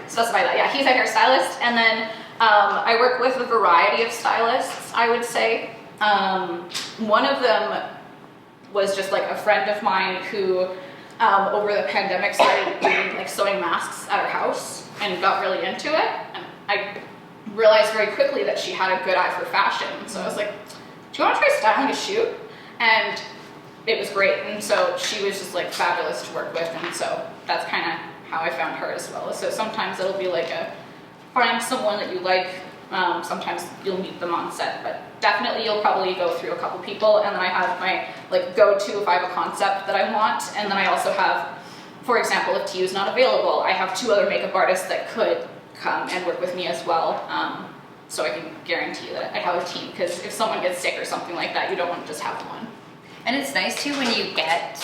specify that. Yeah, he's a hairstylist. And then I work with a variety of stylists, I would say. One of them was just a friend of mine who over the pandemic started doing sewing masks at her house and got really into it. And I realized very quickly that she had a good eye for fashion. So I was like, do you want to try styling a shoot? And it was great. And so she was just fabulous to work with. And so that's kind of how I found her as well. So sometimes it'll be find someone that you like. Sometimes you'll meet them on set, but definitely you'll probably go through a couple people. And then I have my go-to if I have a concept that I want. And then I also have, for example, if TU is not available, I have 2 other makeup artists that could come and work with me as well. So I can guarantee that I have a team, because if someone gets sick or something like that, you don't want to just have one. And it's nice too when you get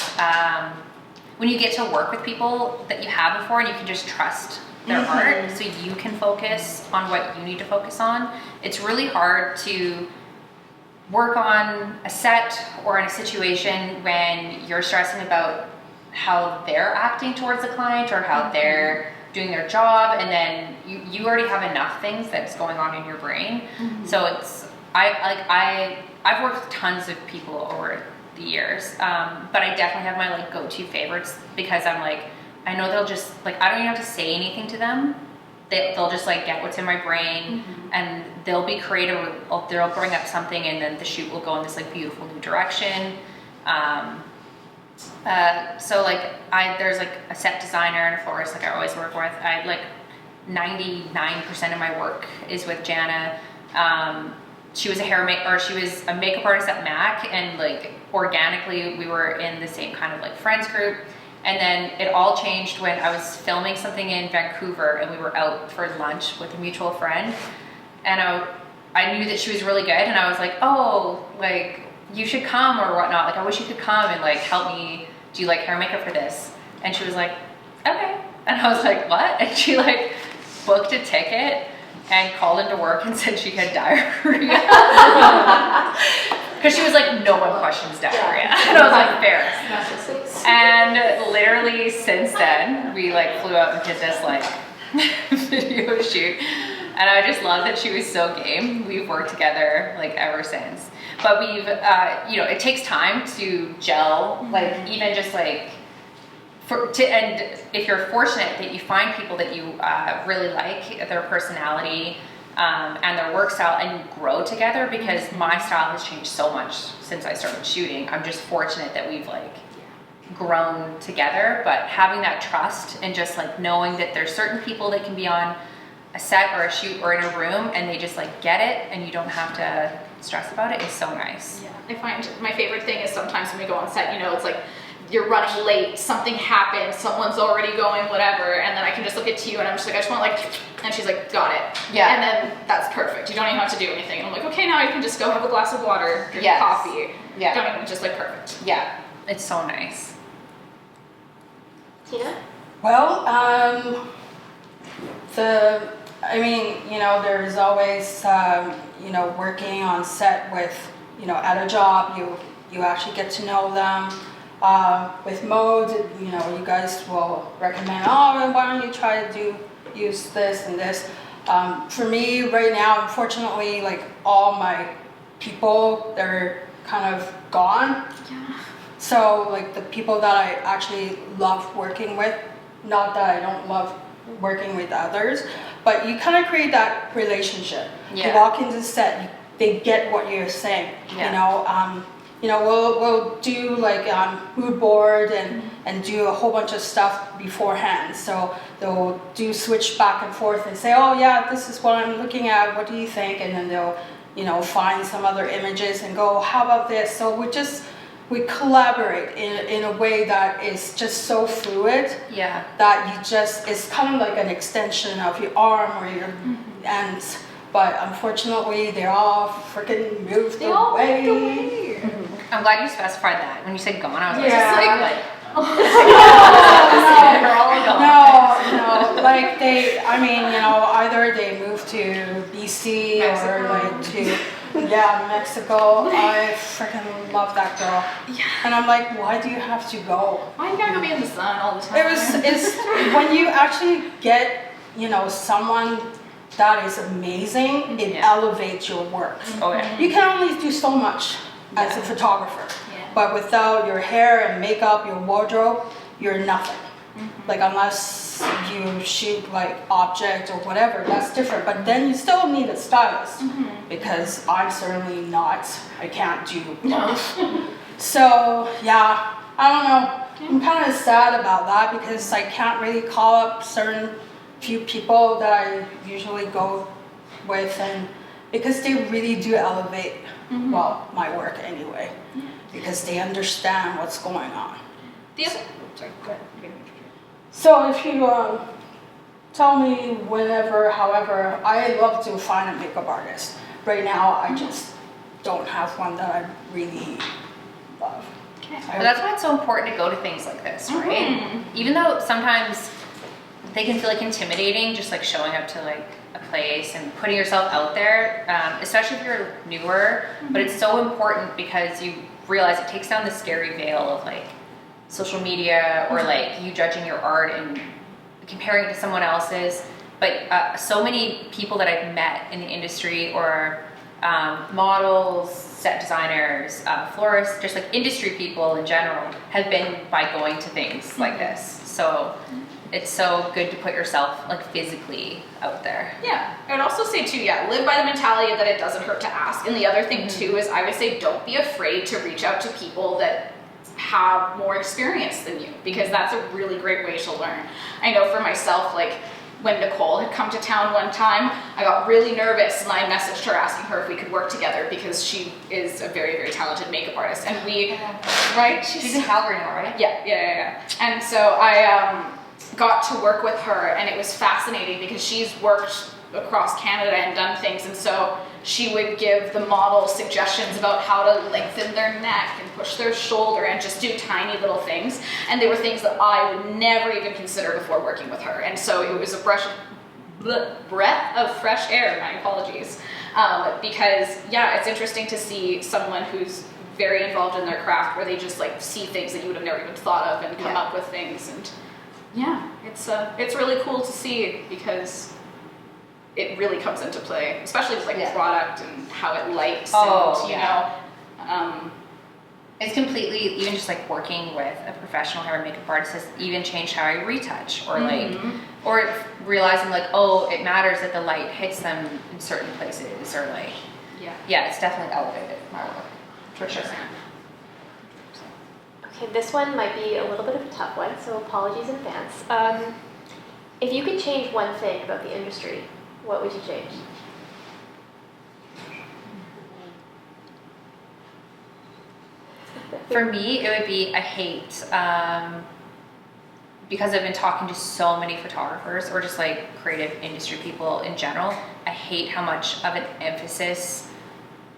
to work with people that you have before, and you can just trust their art, so you can focus on what you need to focus on. It's really hard to work on a set or in a situation when you're stressing about how they're acting towards the client or how they're doing their job, and then you already have enough things that's going on in your brain. So it's I've worked with tons of people over the years, but I definitely have my like go-to favorites because I'm like, I know they'll just like, I don't even have to say anything to them. They'll just like get what's in my brain, and they'll be creative. They'll bring up something, and then the shoot will go in this like beautiful new direction. So like there's like a set designer and a florist like I always work with. I like 99% of my work is with Jana. She was she was a makeup artist at MAC, and like organically we were in the same kind of like friends group. And then it all changed when I was filming something in Vancouver, and we were out for lunch with a mutual friend, and I knew that she was really good, and I was like, oh, like you should come or whatnot. Like I wish you could come and like help me do like hair and makeup for this. And she was like, okay. And I was like, what? And she like booked a ticket and called into work and said she had diarrhea. Because she was like, no one questions diarrhea. And I was like, fair. And literally since then, we like flew out and did this like video shoot. And I just love that she was so game. We've worked together like ever since. But we've, you know, it takes time to gel, like even just like, and if you're fortunate that you find people that you really like their personality and their work style, and you grow together, because my style has changed so much since I started shooting. I'm just fortunate that we've like grown together, but having that trust and just like knowing that there's certain people that can be on a set or a shoot or in a room and they just like get it and you don't have to stress about it is so nice. Yeah, I find my favorite thing is sometimes when we go on set, you know, it's like you're running late, something happens, someone's already going, whatever, and then I can just look at you and I'm just like, I just want like, and she's like, got it. Yeah. And then that's perfect. You don't even have to do anything. And I'm like, okay, now I can just go have a glass of water, drink coffee. Yeah. Don't even, just like perfect. Yeah, it's so nice. Tina? Well, I mean, you know, there's always, you know, working on set with, you know, at a job, you actually get to know them. With modes, you know, you guys will recommend, oh, why don't you try to use this and this. For me right now, unfortunately, like all my people, they're kind of gone. Yeah. So like the people that I actually love working with, not that I don't love working with others, but you kind of create that relationship. Yeah. You walk into the set, they get what you're saying. Yeah. You know, we'll do like mood board and do a whole bunch of stuff beforehand. So they'll do switch back and forth and say, oh yeah, this is what I'm looking at. What do you think? And then they'll, you know, find some other images and go, how about this? So we collaborate in a way that is just so fluid. Yeah. That you just, it's kind of like an extension of your arm or your ends. But unfortunately, they all freaking moved away. I'm glad you specified that. When you said gone, I was like, Yeah. No, like I mean, you know, either they moved to BC or like to, Mexico. I freaking love that girl. Yeah. And I'm like, why do you have to go? Why you gotta go be in the sun all the time? It's when you actually get, you know, someone that is amazing, it elevates your work. oh yeah. You can only do so much as a photographer. Yeah. But without your hair and makeup, your wardrobe, you're nothing. Like unless you shoot like object or whatever, that's different. But then you still need a stylist because I'm certainly not. I can't do both. So yeah, I don't know. I'm kind of sad about that because I can't really call up certain few people that I usually go with, and because they really do elevate well my work anyway, because they understand what's going on. Sorry, go ahead. So if you tell me whenever, however, I love to find a makeup artist. Right now, I just don't have one that I really love. Okay. But that's why it's so important to go to things like this, right? Even though sometimes they can feel like intimidating, just like showing up to like a place and putting yourself out there, especially if you're newer. But it's so important because you realize it takes down the scary veil of like social media or like you judging your art and comparing it to someone else's. But so many people that I've met in the industry, or models, set designers, florists, just like industry people in general, have been by going to things like this. So it's so good to put yourself like physically out there. Yeah, I would also say too, live by the mentality that it doesn't hurt to ask. And the other thing too is I would say don't be afraid to reach out to people that have more experience than you, because that's a really great way to learn. I know for myself, like when Nicole had come to town one time, I got really nervous and I messaged her asking her if we could work together, because she is a very, very talented makeup artist. And we, right? She's in Calgary now, right? Yeah. And so I got to work with her, and it was fascinating because she's worked across Canada and done things, and so she would give the model suggestions about how to lengthen their neck and push their shoulder and just do tiny little things, and they were things that I would never even consider before working with her. And so it was a breath of fresh air, my apologies, because it's interesting to see someone who's very involved in their craft where they just like see things that you would have never even thought of and come up with things. And it's really cool to see, because it really comes into play, especially with like product and how it lights. It's completely, even just like working with a professional hair and makeup artist has even changed how I retouch, or like, or realizing like, oh, it matters that the light hits them in certain places, or like, it's definitely elevated my work, for sure. Okay, this one might be a little bit of a tough one, so apologies in advance. If you could change one thing about the industry, what would you change? For me, it would be, I hate, because I've been talking to so many photographers or just like creative industry people in general, I hate how much of an emphasis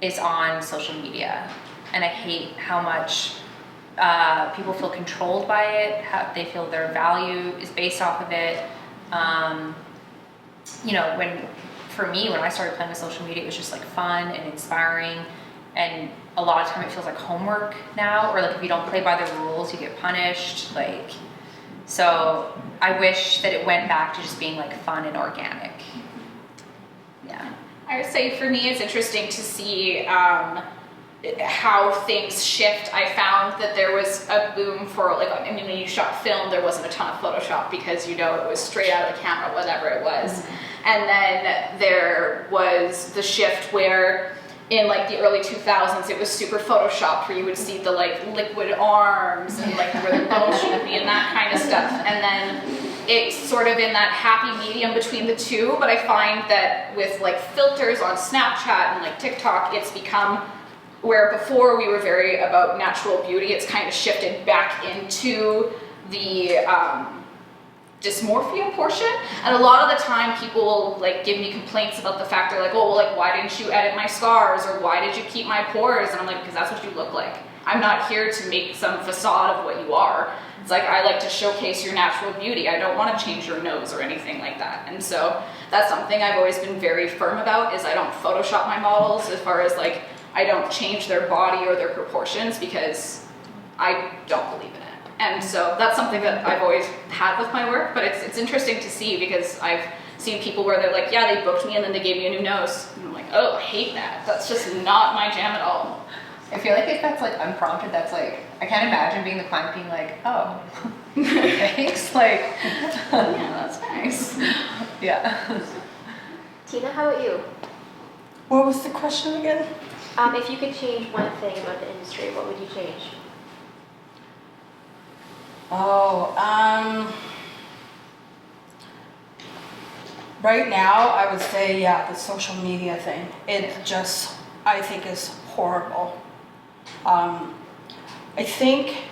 is on social media. And I hate how much people feel controlled by it, how they feel their value is based off of it. For me, when I started playing with social media, it was just like fun and inspiring, and a lot of time it feels like homework now, or like if you don't play by the rules, you get punished. Like, so I wish that it went back to just being like fun and organic. Yeah. I would say for me, it's interesting to see how things shift. I found that there was a boom for, like, I mean, when you shot film, there wasn't a ton of Photoshop because, it was straight out of the camera, whatever it was. And then there was the shift where in like the early 2000s, it was super Photoshopped, where you would see the like liquid arms and like where the bones should be and that kind of stuff. And then it's sort of in that happy medium between the two. But I find that with like filters on Snapchat and like TikTok, it's become where before we were very about natural beauty, it's kind of shifted back into the dysmorphia portion. And a lot of the time people will like give me complaints about the fact they're like, oh, well, like, why didn't you edit my scars, or why did you keep my pores? And I'm like, because that's what you look like. I'm not here to make some facade of what you are. It's like, I like to showcase your natural beauty. I don't want to change your nose or anything like that. And so that's something I've always been very firm about, is I don't Photoshop my models, as far as like, I don't change their body or their proportions, because I don't believe in it. And so that's something that I've always had with my work, but it's interesting to see, because I've seen people where they're like, yeah, they booked me and then they gave me a new nose. And I'm like, oh, I hate that. That's just not my jam at all. I feel like if that's like unprompted, that's like, I can't imagine being the client being like, oh, thanks. Like, yeah, that's nice. Yeah. Tina, how about you? What was the question again? If you could change one thing about the industry, what would you change? Right now, I would say, the social media thing. It just, I think, is horrible. I think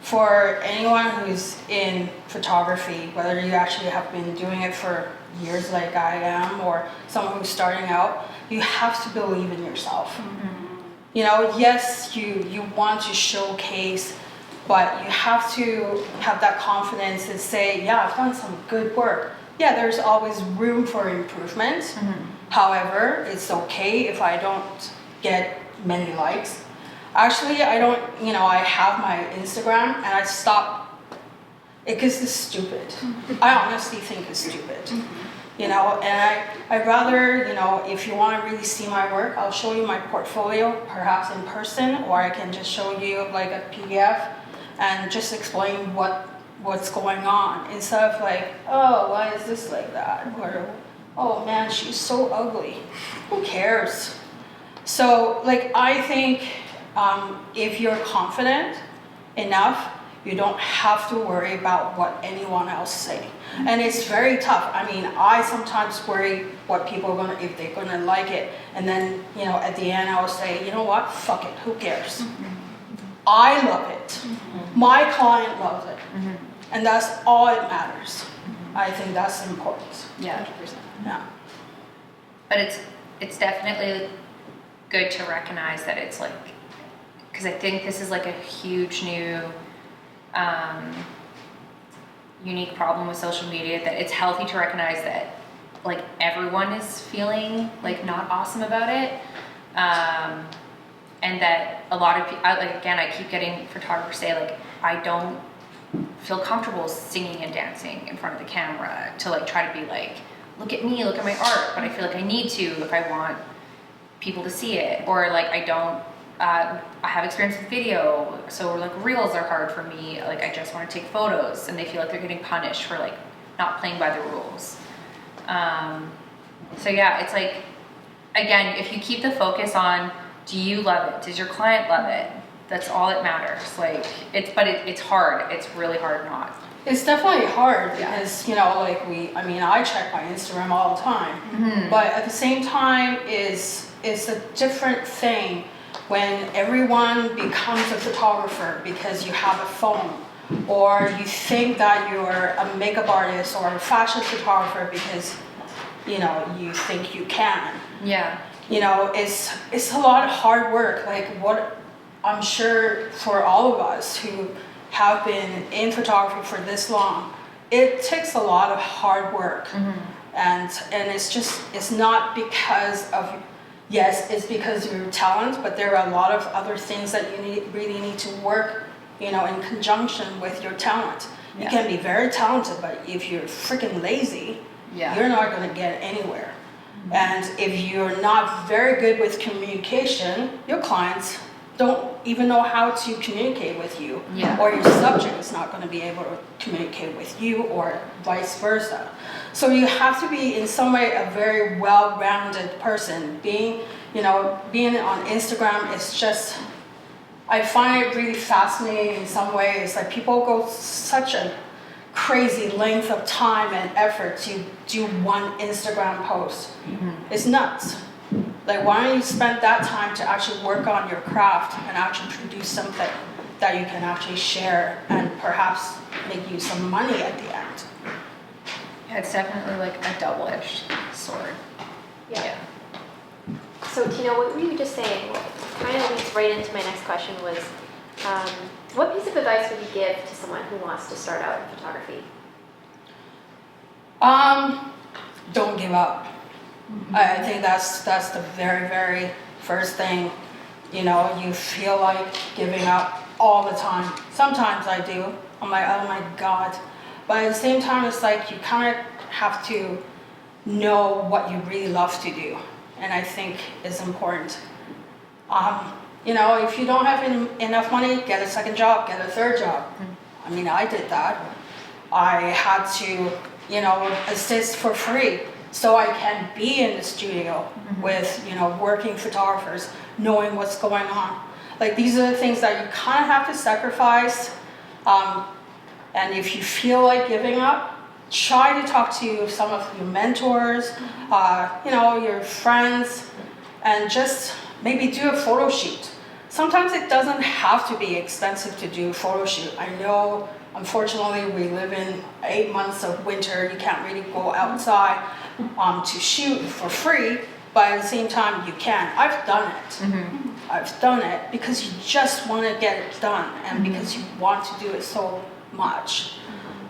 for anyone who's in photography, whether you actually have been doing it for years like I am, or someone who's starting out, you have to believe in yourself. Yes, you want to showcase, but you have to have that confidence and say, yeah, I've done some good work. Yeah, there's always room for improvement. However, it's okay if I don't get many likes. Actually, I don't, I have my Instagram and I stopped because it's stupid. I honestly think it's stupid. And I'd rather, if you want to really see my work, I'll show you my portfolio, perhaps in person, or I can just show you like a PDF and just explain what's going on instead of like, oh, why is this like that? Or, oh man, she's so ugly. Who cares? So like, I think if you're confident enough, you don't have to worry about what anyone else say. And it's very tough. I mean, I sometimes worry what people are gonna, if they're gonna like it. And then, at the end I'll say, you know what, fuck it, who cares? I love it. My client loves it. And that's all it matters. I think that's important. Yeah. 100%. Yeah. But it's definitely good to recognize that it's like, because I think this is like a huge new unique problem with social media, that it's healthy to recognize that like everyone is feeling like not awesome about it, and that a lot of people, like again, I keep getting photographers say like, I don't feel comfortable singing and dancing in front of the camera to like try to be like, look at me, look at my art, but I feel like I need to if I want people to see it, or like I don't. I have experience with video, so like reels are hard for me. Like I just want to take photos, and they feel like they're getting punished for like not playing by the rules. So yeah, it's like, again, if you keep the focus on, do you love it? Does your client love it? That's all that matters. Like it's hard. It's really hard not. It's definitely hard Yeah. because, I check my Instagram all the time. But at the same time, it's a different thing when everyone becomes a photographer because you have a phone, or you think that you're a makeup artist or a fashion photographer because, you think you can. Yeah. It's a lot of hard work. Like what I'm sure for all of us who have been in photography for this long, it takes a lot of hard work. And it's not because of, yes, it's because of your talent, but there are a lot of other things that you really need to work, in conjunction with your talent. You can be very talented, but if you're freaking lazy, you're not going to get anywhere. And if you're not very good with communication, your clients don't even know how to communicate with you, or your subject is not going to be able to communicate with you, or vice versa. So you have to be in some way a very well-rounded person. Being on Instagram is just, I find it really fascinating in some ways. Like people go such a crazy length of time and effort to do one Instagram post. It's nuts. Like, why don't you spend that time to actually work on your craft and actually produce something that you can actually share and perhaps make you some money at the end? Yeah, it's definitely like a double-edged sword. Yeah. So Tina, what were you just saying? What kind of leads right into my next question was, what piece of advice would you give to someone who wants to start out in photography? Don't give up. I think that's the very, very first thing. You feel like giving up all the time. Sometimes I do. I'm like, oh my God. But at the same time, it's like you kind of have to know what you really love to do. And I think it's important. If you don't have enough money, get a second job, get a third job. I did that. I had to, assist for free so I can be in the studio with, working photographers, knowing what's going on. Like these are the things that you kind of have to sacrifice. And if you feel like giving up, try to talk to some of your mentors, your friends, and just maybe do a photo shoot. Sometimes it doesn't have to be expensive to do a photo shoot. I know, unfortunately, we live in 8 months of winter. You can't really go outside to shoot for free, but at the same time, you can. I've done it. I've done it because you just want to get it done and because you want to do it so much.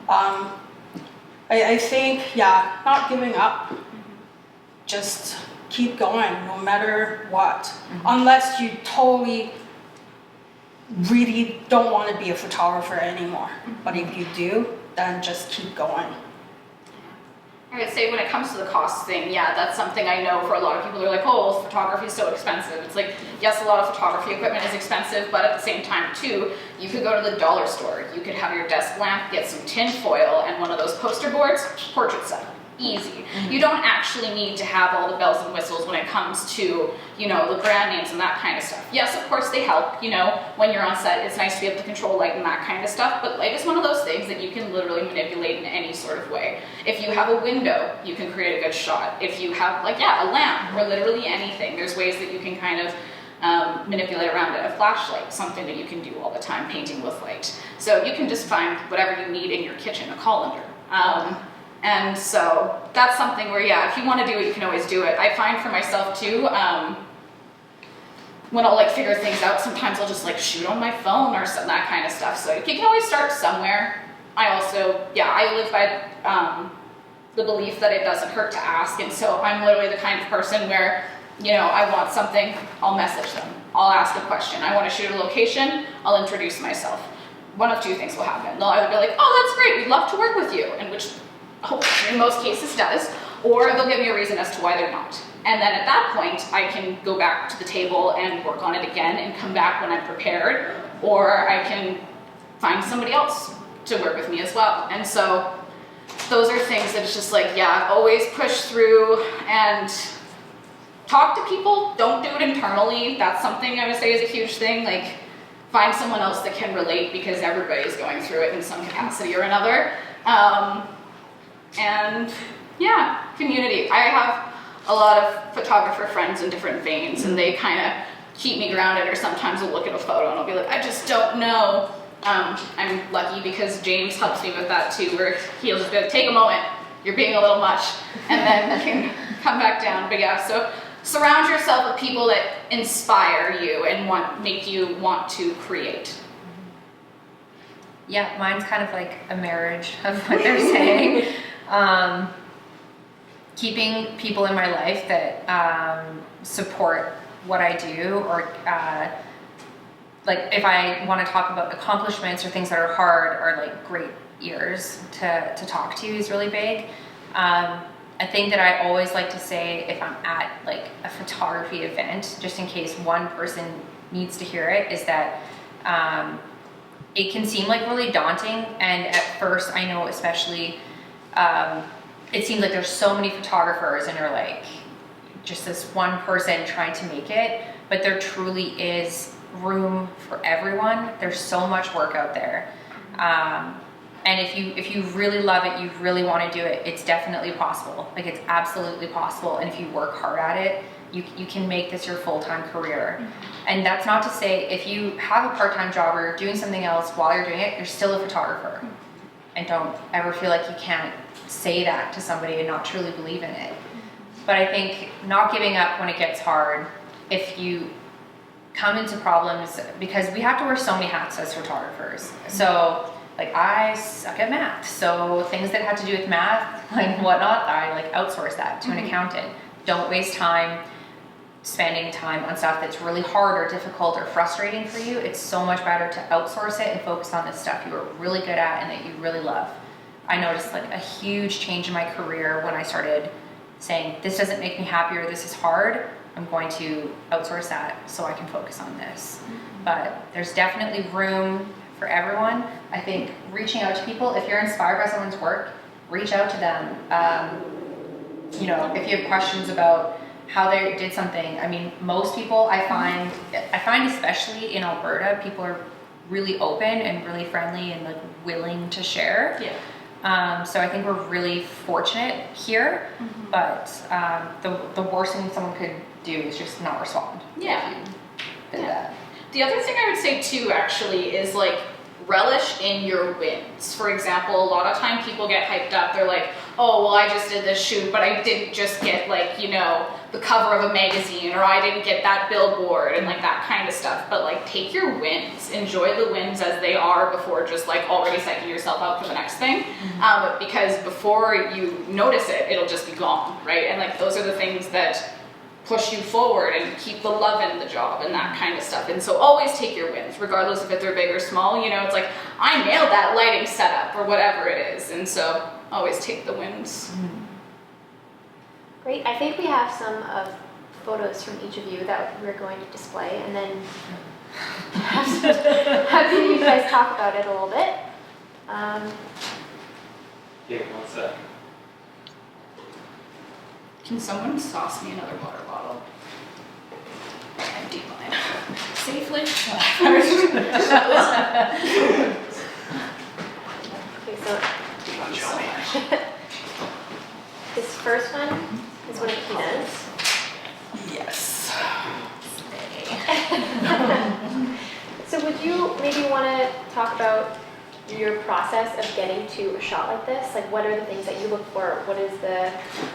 I think, not giving up. Just keep going no matter what. Unless you totally really don't want to be a photographer anymore. But if you do, then just keep going. I would say when it comes to the cost thing, yeah, that's something I know for a lot of people. They're like, oh, well, photography is so expensive. It's like, yes, a lot of photography equipment is expensive, but at the same time too, you could go to the dollar store. You could have your desk lamp, get some tin foil, and one of those poster boards, portrait set. Easy. You don't actually need to have all the bells and whistles when it comes to, you know, the brand names and that kind of stuff. Yes, of course they help, you know, when you're on set, it's nice to be able to control light and that kind of stuff, but light is one of those things that you can literally manipulate in any sort of way. If you have a window, you can create a good shot. If you have, like, yeah, a lamp or literally anything, there's ways that you can kind of manipulate around it. A flashlight, something that you can do all the time, painting with light. So you can just find whatever you need in your kitchen, a colander. And so that's something where, yeah, if you want to do it, you can always do it. I find for myself too, when I'll like figure things out, sometimes I'll just like shoot on my phone or some, that kind of stuff. So you can always start somewhere. I also, yeah, I live by the belief that it doesn't hurt to ask. And so I'm literally the kind of person where, you know, I want something, I'll message them. I'll ask a question. I want to shoot a location, I'll introduce myself. One of two things will happen. They'll either be like, oh, that's great, we'd love to work with you, and which in most cases does, or they'll give me a reason as to why they're not. And then at that point, I can go back to the table and work on it again and come back when I'm prepared, or I can find somebody else to work with me as well. And so those are things that it's just like, yeah, always push through and talk to people. Don't do it internally. That's something I would say is a huge thing. Like, find someone else that can relate, because everybody is going through it in some capacity or another. And yeah, community. I have a lot of photographer friends in different veins, and they kind of keep me grounded, or sometimes I'll look at a photo and I'll be like, I just don't know. I'm lucky because James helps me with that too, where he'll just be like, take a moment, you're being a little much, and then can come back down. But yeah, so surround yourself with people that inspire you and make you want to create. Yeah, mine's kind of like a marriage of what they're saying. Keeping people in my life that support what I do, or like if I want to talk about accomplishments or things that are hard, or like great ears to talk to is really big. A thing that I always like to say if I'm at like a photography event, just in case one person needs to hear it, is that it can seem like really daunting, and at first I know especially it seems like there's so many photographers and you're like just this one person trying to make it, but there truly is room for everyone. There's so much work out there, and if you really love it, you really want to do it, it's definitely possible. Like, it's absolutely possible, and if you work hard at it, you can make this your full-time career. Mm-hmm. And that's not to say if you have a part-time job or you're doing something else while you're doing it, you're still a photographer. Mm-hmm. And don't ever feel like you can't say that to somebody and not truly believe in it. Mm-hmm. But I think not giving up when it gets hard, if you come into problems, because we have to wear so many hats as photographers. Mm-hmm. So like, I suck at math, so things that have to do with math, like whatnot, I like outsource that to an accountant. Don't waste time spending time on stuff that's really hard or difficult or frustrating for you. It's so much better to outsource it and focus on the stuff you are really good at and that you really love. I noticed like a huge change in my career when I started saying, this doesn't make me happy, or this is hard, I'm going to outsource that so I can focus on this. Mm-hmm. But there's definitely room for everyone. I think reaching out to people, if you're inspired by someone's work, reach out to them. You know, if you have questions about how they did something. I mean, most people I find especially in Alberta, people are really open and really friendly and like willing to share. Yeah. So I think we're really fortunate here, but the worst thing someone could do is just not respond. Yeah. The other thing I would say too, actually, is like relish in your wins. For example, a lot of time people get hyped up. They're like, oh, well, I just did this shoot, but I didn't just get like, you know, the cover of a magazine, or I didn't get that billboard and like that kind of stuff. But like, take your wins, enjoy the wins as they are before just like already psyching yourself out for the next thing. Because before you notice it, it'll just be gone, right? And like, those are the things that push you forward and keep the love in the job and that kind of stuff. And so always take your wins, regardless if they're big or small. You know, it's like, I nailed that lighting setup or whatever it is. And so always take the wins. Great. I think we have some photos from each of you that we're going to display, and then have you guys talk about it a little bit. Yeah, what's that? Can someone sauce me another water bottle? Empty mine. Safely. Okay, so this first one is one of Tina's. Yes. So would you maybe want to talk about your process of getting to a shot like this? Like, what are the things that you look for? What is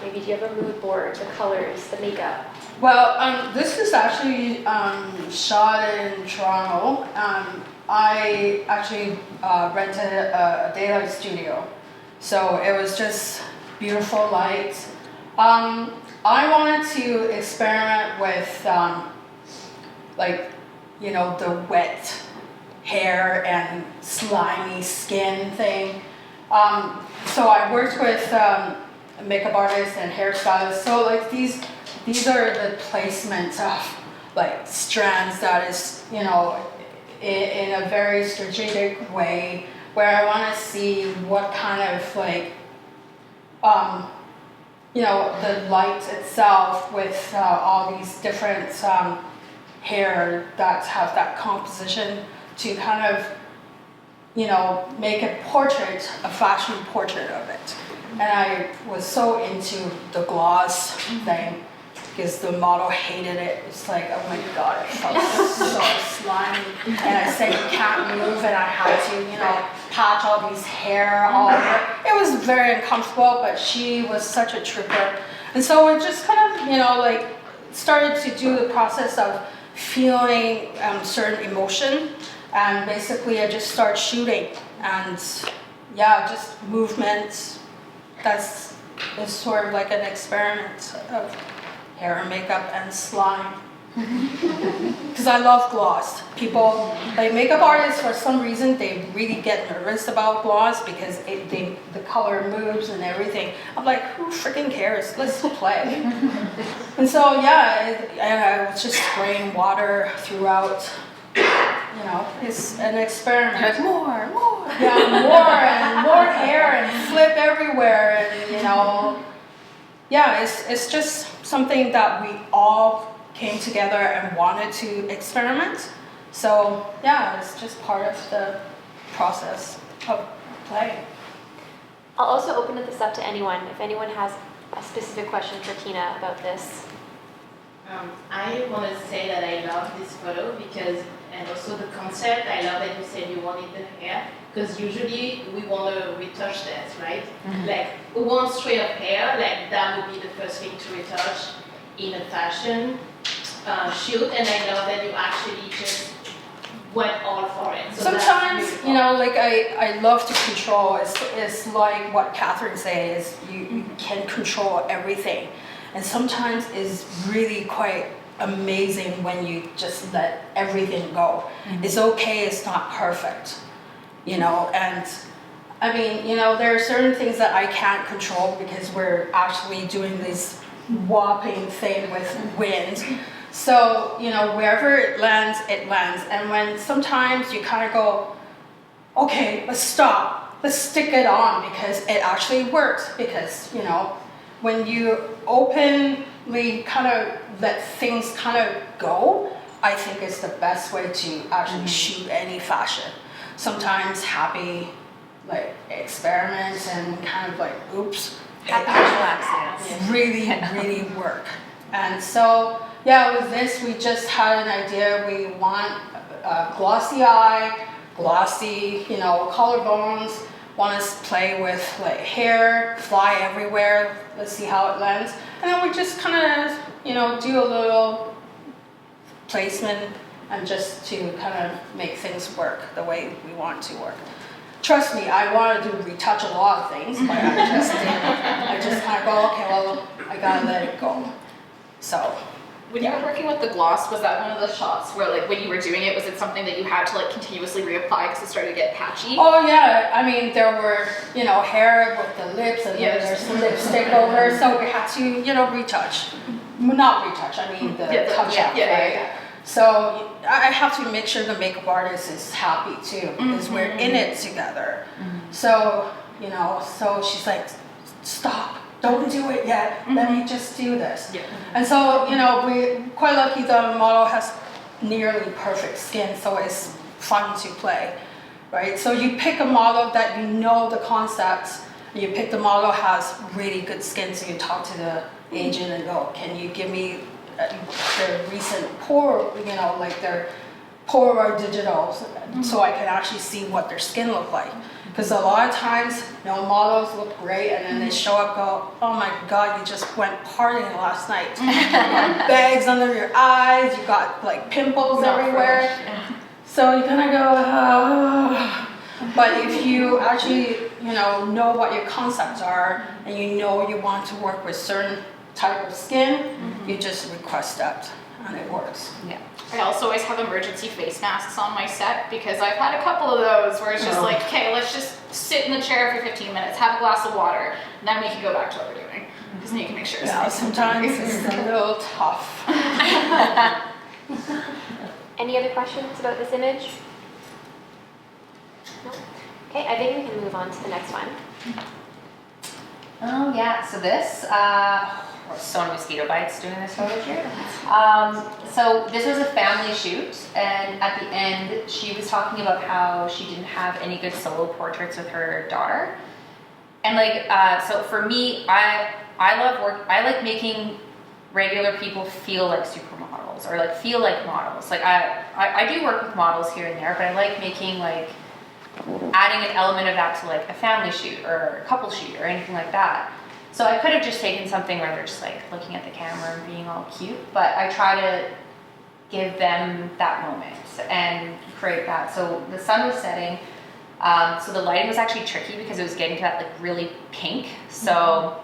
maybe do you have a mood board, the colors, the makeup? Well, this is actually shot in Toronto. I actually rented a daylight studio. So it was just beautiful lights. I wanted to experiment with the wet hair and slimy skin thing. So I worked with makeup artists and hairstylists. So like these are the placements of like strands that is, in a very strategic way, where I want to see what kind of like the light itself with all these different hair that have that composition to kind of, make a fashion portrait of it. And I was so into the gloss thing because the model hated it. It's like, oh my God, it felt so slimy. And I said, you can't move, and I had to, patch all these hair all over. It was very uncomfortable, but she was such a trooper. And so it just kind of, started to do the process of feeling certain emotion. And basically I just started shooting. And yeah, just movement. It's sort of like an experiment of hair and makeup and slime. Because I love gloss. People, like makeup artists, for some reason, they really get nervous about gloss because the color moves and everything. I'm like, who freaking cares? Let's play. And so, and I was just spraying water throughout. It's an experiment. There's more. Yeah, more hair and flip everywhere, and it's just something that we all came together and wanted to experiment. So it's just part of the process of play. I'll also open this up to anyone. If anyone has a specific question for Tina about this. I want to say that I love this photo and also the concept. I love that you said you wanted the hair, because usually we want to retouch that, right? Mm-hmm. Like one straight of hair, like that would be the first thing to retouch in a fashion shoot, and I love that you actually just went all for it. So sometimes, I love to control. It's like what Catherine says, you can control everything. And sometimes it's really quite amazing when you just let everything go. Mm-hmm. It's okay, it's not perfect, and I mean, there are certain things that I can't control because we're actually doing this whopping thing with wind. So, wherever it lands, And when sometimes you kind of go, okay, let's stop, let's stick it on because it actually works. Because, when you openly kind of let things kind of go, I think it's the best way to actually shoot any fashion. Sometimes happy, experiments and kind of oops. Happy accidents. Really, really work. And so, with this, we just had an idea. We want a glossy eye, glossy, collarbones. Want to play with hair, fly everywhere. Let's see how it lands. And then we just kind of, do a little placement and just to kind of make things work the way we want to work. Trust me, I wanted to retouch a lot of things, but I just didn't. I just kind of go, okay, well, I gotta let it go. So, When you were working with the gloss, was that one of the shots where, like, when you were doing it, was it something that you had to, like, continuously reapply because it started to get patchy? Oh yeah, I mean there were, hair with the lips and then there's some lipstick over, so we had to, retouch. Not retouch, I mean the touch up, right? So I have to make sure the makeup artist is happy too, because we're in it together. So, so she's like, stop, don't do it yet, let me just do this. And so, we're quite lucky the model has nearly perfect skin, so it's fun to play, right? So you pick a model that you know the concepts, you pick the model has really good skin, so you talk to the agent and go, can you give me their recent pore, like their pore or digital, so I can actually see what their skin look like. Because a lot of times, models look great and then they show up, go, oh my God, you just went partying last night. You got bags under your eyes, you got like pimples everywhere. So you're gonna go, oh. But if you actually, know what your concepts are and you want to work with certain type of skin, you just request that and it works. Yeah. I also always have emergency face masks on my set because I've had a couple of those where it's just like, okay, let's just sit in the chair for 15 minutes, have a glass of water, and then we can go back to what we're doing. Because then you can make sure it's nice. Sometimes it's a little tough. Any other questions about this image? No? Okay, I think we can move on to the next one. Oh yeah, so this, so many mosquito bites doing this photo shoot. So this was a family shoot, and at the end, she was talking about how she didn't have any good solo portraits with her daughter. And so for me, I like making regular people feel like supermodels, or feel like models. I do work with models here and there, but I like making adding an element of that to a family shoot or a couple shoot or anything like that. So I could have just taken something where they're just looking at the camera and being all cute, but I try to give them that moment and create that. So the sun was setting, so the lighting was actually tricky because it was getting to that really pink. So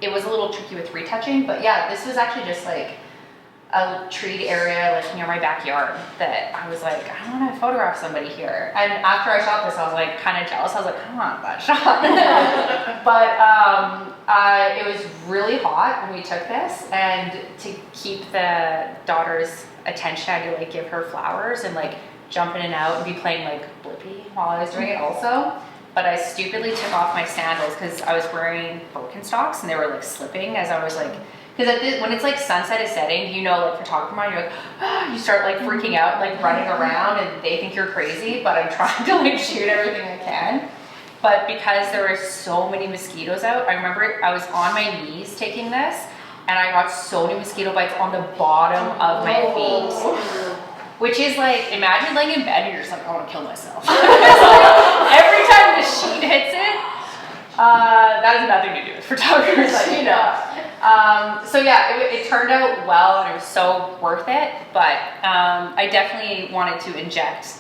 it was a little tricky with retouching, but yeah, this was actually just a treed area near my backyard that I was I want to photograph somebody here. And after I shot this, I was kind of jealous. I was I want that shot. But it was really hot when we took this, and to keep the daughter's attention, I had to give her flowers and jump in and out and be playing Blippi while I was doing it also. But I stupidly took off my sandals because I was wearing Birkenstocks and they were slipping as I was because when it's sunset is setting, photographer mind, you're you start freaking out, running around, and they think you're crazy, but I'm trying to shoot everything I can. But because there were so many mosquitoes out, I remember I was on my knees taking this, and I got so many mosquito bites on the bottom of my feet. Which is imagine laying in bed and you're just I want to kill myself. Every time the sheet hits it, that has nothing to do with photographers, So yeah, it turned out well and it was so worth it, but I definitely wanted to inject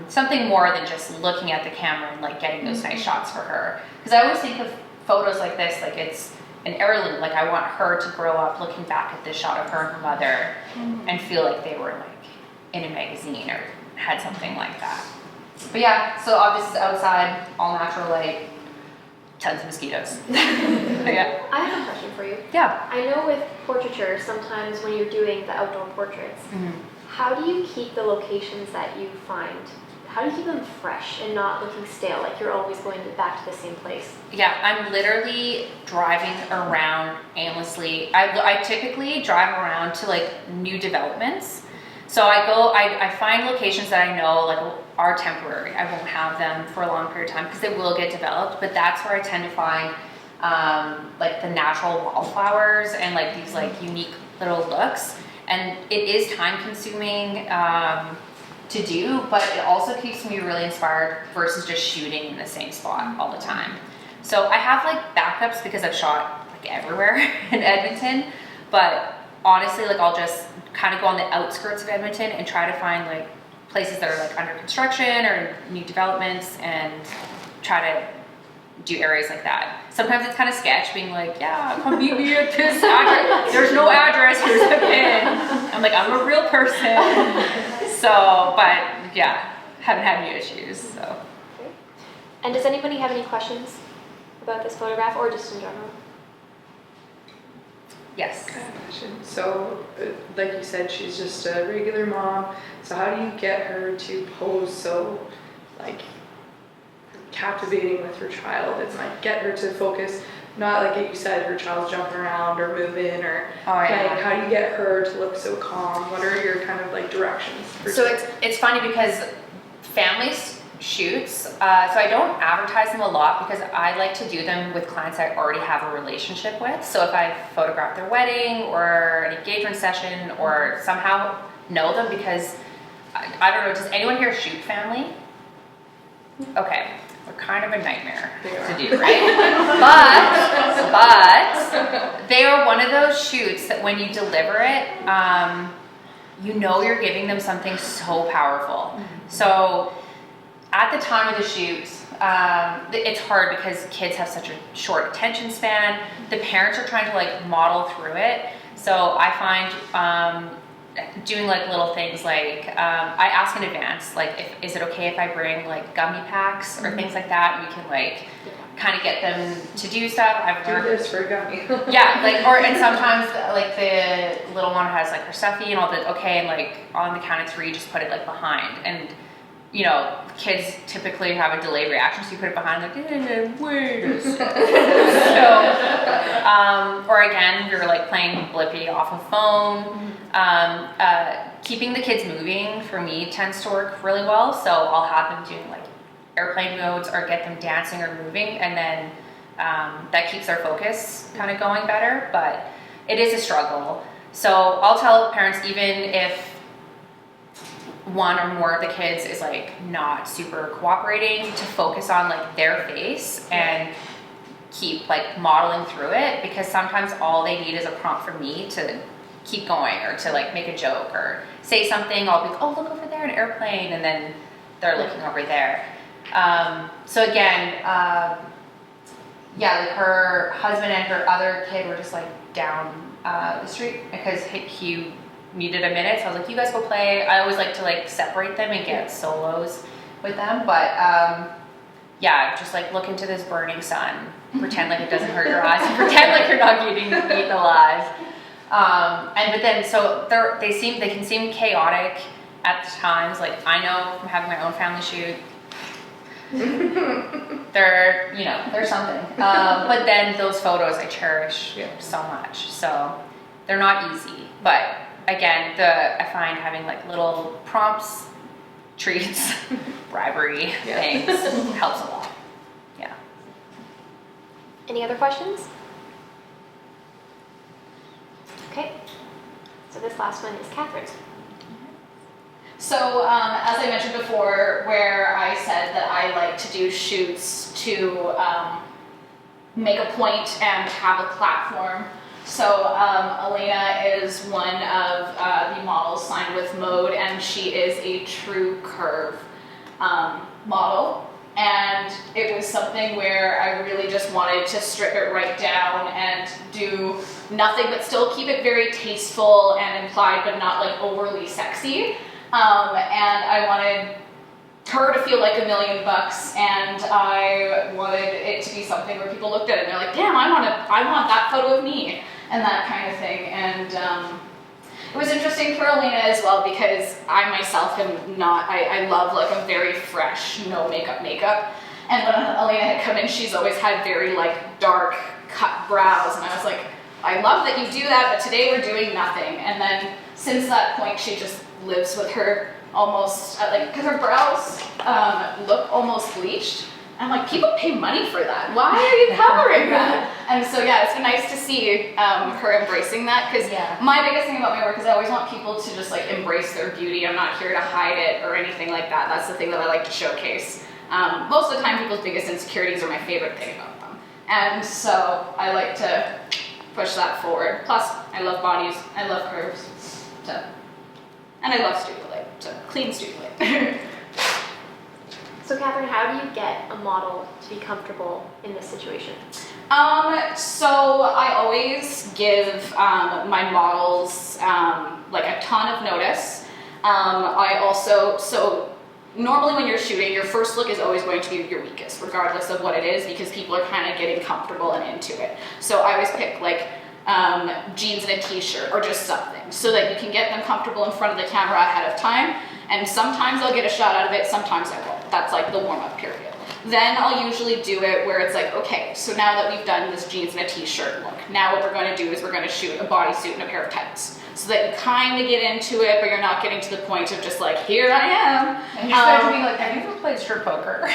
something more than just looking at the camera and getting those nice shots for her. Because I always think of photos like this, it's an heirloom. I want her to grow up looking back at this shot of her and her mother and feel like they were in a magazine or had something like that. But yeah, so this is outside, all natural light, tons of mosquitoes. Yeah. I have a question for you. Yeah. I know with portraiture, sometimes when you're doing the outdoor portraits, how do you keep the locations that you find, how do you keep them fresh and not looking stale, you're always going back to the same place? Yeah, I'm literally driving around aimlessly. I typically drive around to new developments. So I find locations that I know are temporary. I won't have them for a long period of time because they will get developed, but that's where I tend to find the natural wallflowers and these unique little looks. And it is time consuming to do, but it also keeps me really inspired versus just shooting in the same spot all the time. So I have backups because I've shot everywhere in Edmonton, but honestly I'll just kind of go on the outskirts of Edmonton and try to find places that are under construction or new developments and try to do areas like that. Sometimes it's kind of sketch, being like, yeah, come meet me at this address. There's no address, here's the pin. I'm like, I'm a real person. So, but yeah, haven't had any issues, so. Great. And does anybody have any questions about this photograph or just in general? Yes. I have a question. So, like you said, she's just a regular mom. So how do you get her to pose so, like, captivating with her child and like get her to focus? Not like you said, her child's jumping around or moving or like how do you get her to look so calm? What are your kind of like directions? So it's funny because families shoots, so I don't advertise them a lot because I like to do them with clients I already have a relationship with. So if I photograph their wedding or an engagement session or somehow know them, because I don't know, does anyone here shoot family? Okay, they're kind of a nightmare to do, right? but they are one of those shoots that when you deliver it, you know you're giving them something so powerful. So at the time of the shoot, it's hard because kids have such a short attention span. The parents are trying to like model through it. So I find doing like little things like, I ask in advance, like, is it okay if I bring like gummy packs or things like that? And we can like kind of get them to do stuff. I've do this for a gummy. Yeah, like, and sometimes like the little one has like her stuffy and all the, okay, and like on the count of 3, just put it like behind. And you know, kids typically have a delayed reaction, so you put it behind, like, wait a second. So, or again, you're like playing Blippi off a phone. Keeping the kids moving for me tends to work really well. So I'll have them doing like airplane modes or get them dancing or moving, and then that keeps their focus kind of going better. But it is a struggle. So I'll tell parents, even if one or more of the kids is like not super cooperating, to focus on like their face and keep like modeling through it, because sometimes all they need is a prompt from me to keep going or to like make a joke or say something. I'll be like, oh, look over there, an airplane, and then they're looking over there. So again, yeah, like her husband and her other kid were just like down the street because he needed a minute, so I was like, you guys go play. I always like to like separate them and get solos with them, but yeah, just like look into this burning sun, pretend like it doesn't hurt your eyes, and pretend like you're not getting eaten alive. But then so they can seem chaotic at times. Like I know from having my own family shoot, there's something. But then those photos I cherish so much. So they're not easy, but again, I find having like little prompts, treats, bribery things helps a lot. Yeah. Any other questions? Okay. So this last one is Catherine's. So as I mentioned before, where I said that I like to do shoots to make a point and have a platform. So Elena is one of the models signed with Mode, and she is a true curve model. And it was something where I really just wanted to strip it right down and do nothing but still keep it very tasteful and implied, but not like overly sexy. And I wanted her to feel like $1 million, and I wanted it to be something where people looked at it and they're like, damn, I want that photo of me, and that kind of thing. And it was interesting for Elena as well, because I myself am not, I love like a very fresh, no makeup. And when Elena had come in, she's always had very like dark cut brows, and I was like, I love that you do that, but today we're doing nothing. And then since that point, she just lives with her almost, like, because her brows look almost bleached. I'm like, people pay money for that. Why are you covering that? And so yeah, it's been nice to see her embracing that, because my biggest thing about my work is I always want people to just like embrace their beauty. I'm not here to hide it or anything like that. That's the thing that I like to showcase. Most of the time, people's biggest insecurities are my favorite thing about them. And so I like to push that forward. Plus, I love bodies, I love curves, and I love studio light, so clean studio light. So Catherine, how do you get a model to be comfortable in this situation? So I always give my models like a ton of notice. I also, so normally when you're shooting, your first look is always going to be your weakest, regardless of what it is, because people are kind of getting comfortable and into it. So I always pick like jeans and a t-shirt or just something so that you can get them comfortable in front of the camera ahead of time. And sometimes I'll get a shot out of it, sometimes I won't. That's like the warm-up period. Then I'll usually do it where it's like, okay, so now that we've done this jeans and a t-shirt look, now what we're going to do is we're going to shoot a bodysuit and a pair of tights. So that you kind of get into it, but you're not getting to the point of just like, here I am. And you start to be like, have you ever played strip poker?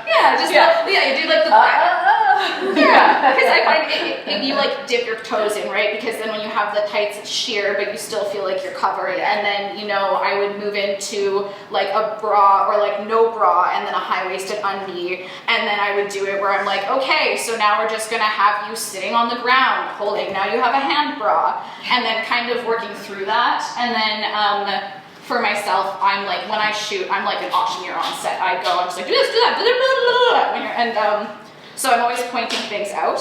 Yeah, you do like the yeah, because I find you like dip your toes in, right? Because then when you have the tights, it's sheer, but you still feel like you're covered. And then, you know, I would move into like a bra or like no bra and then a high-waisted undie. And then I would do it where I'm like, okay, so now we're just gonna have you sitting on the ground holding, now you have a hand bra. And then kind of working through that. And then, for myself, I'm like, when I shoot, I'm like an auctioneer on set. I go, I'm just like, do this, do that, blah, blah, blah, blah. And so I'm always pointing things out.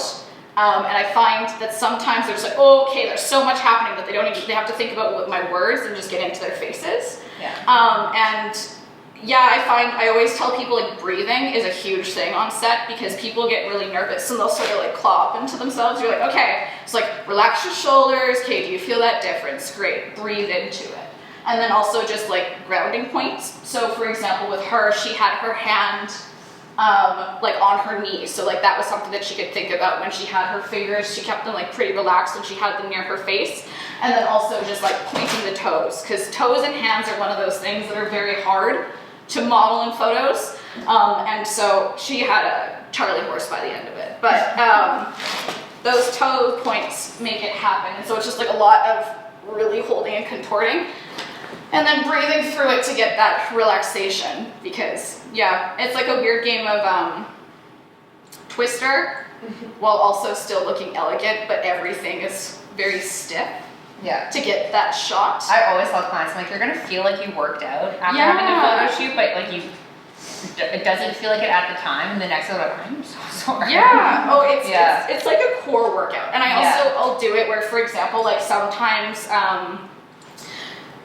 And I find that sometimes they're just like, oh, okay, there's so much happening that they have to think about what my words and just get into their faces. Yeah. And yeah, I find, I always tell people like breathing is a huge thing on set because people get really nervous and they'll sort of like claw up into themselves. You're like, okay, it's like relax your shoulders. Okay, do you feel that difference? Great, breathe into it. And then also just like grounding points. So for example, with her, she had her hand like on her knee. So like that was something that she could think about when she had her fingers. She kept them like pretty relaxed when she had them near her face. And then also just like pointing the toes, because toes and hands are one of those things that are very hard to model in photos. And so she had a Charlie horse by the end of it. But those toe points make it happen. And so it's just like a lot of really holding and contorting. And then breathing through it to get that relaxation, because yeah, it's like a weird game of Twister, while also still looking elegant, but everything is very stiff. Yeah. To get that shot. I always tell clients, I'm like, you're gonna feel like you worked out after Yeah. having a photo shoot, but like it doesn't feel like it at the time, and the next day I'm like, I'm so sorry. Yeah. Oh, it's Yeah. it's like a core workout, and I'll do it where, for example, like sometimes.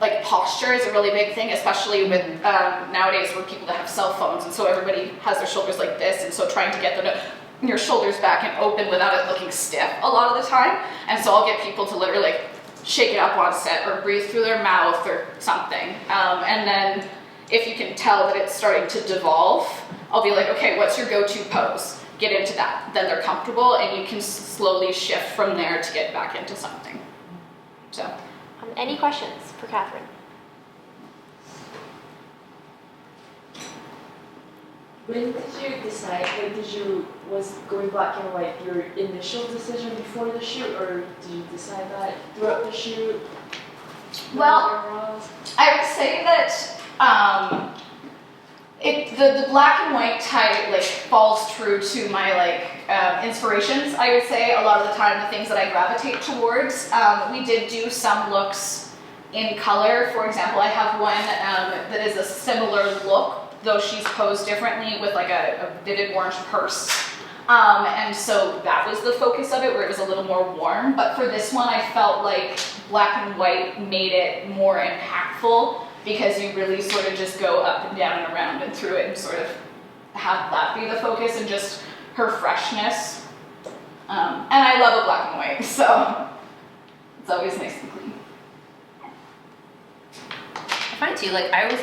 Like posture is a really big thing, especially with nowadays where people that have cell phones, and so everybody has their shoulders like this, and so trying to get them to your shoulders back and open without it looking stiff a lot of the time. And so I'll get people to literally like shake it up on set or breathe through their mouth or something. And then if you can tell that it's starting to devolve, I'll be like, okay, what's your go-to pose? Get into that. Then they're comfortable, and you can slowly shift from there to get back into something. So. Any questions for Catherine? When did you decide, was going black and white your initial decision before the shoot, or did you decide that throughout the shoot? Well, I would say that the black and white type like falls true to my like inspirations. I would say a lot of the time the things that I gravitate towards. We did do some looks in color. For example, I have one that is a similar look, though she's posed differently with like a vivid orange purse. And so that was the focus of it, where it was a little more warm. But for this one, I felt like black and white made it more impactful, because you really sort of just go up and down and around and through it and sort of have that be the focus and just her freshness. And I love a black and white, so it's always nice and clean. I find too, like I always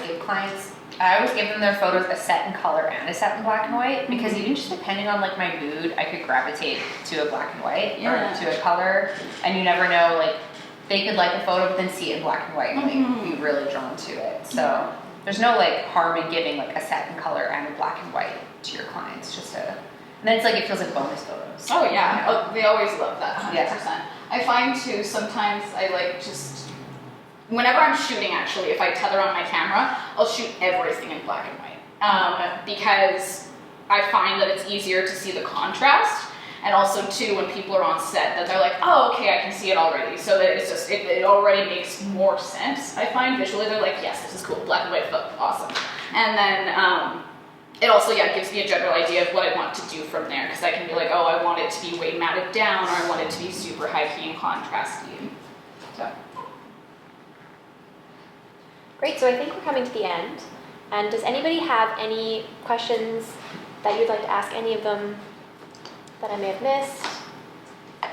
give them their photos a set in color and a set in black and white, because even just depending on like my mood, I could gravitate to a black and white or to a color, and you never know, like they could like a photo but then see it in black and white and like be really drawn to it. So there's no like harm in giving like a set in color and a black and white to your clients, and then it's like it feels like bonus photos. Oh yeah, You know? oh, they always love that, 100%. Yeah. I find too, sometimes I like just, whenever I'm shooting actually, if I tether on my camera, I'll shoot everything in black and white. Because I find that it's easier to see the contrast. And also too, when people are on set, that they're like, oh, okay, I can see it already. So that it's just, it already makes more sense, I find, visually. They're like, yes, this is cool, black and white, awesome. And then it also, yeah, gives me a general idea of what I want to do from there, because I can be like, oh, I want it to be way matted down, or I want it to be super high key and contrasty. So. Great, so I think we're coming to the end. And does anybody have any questions that you'd like to ask any of them that I may have missed? I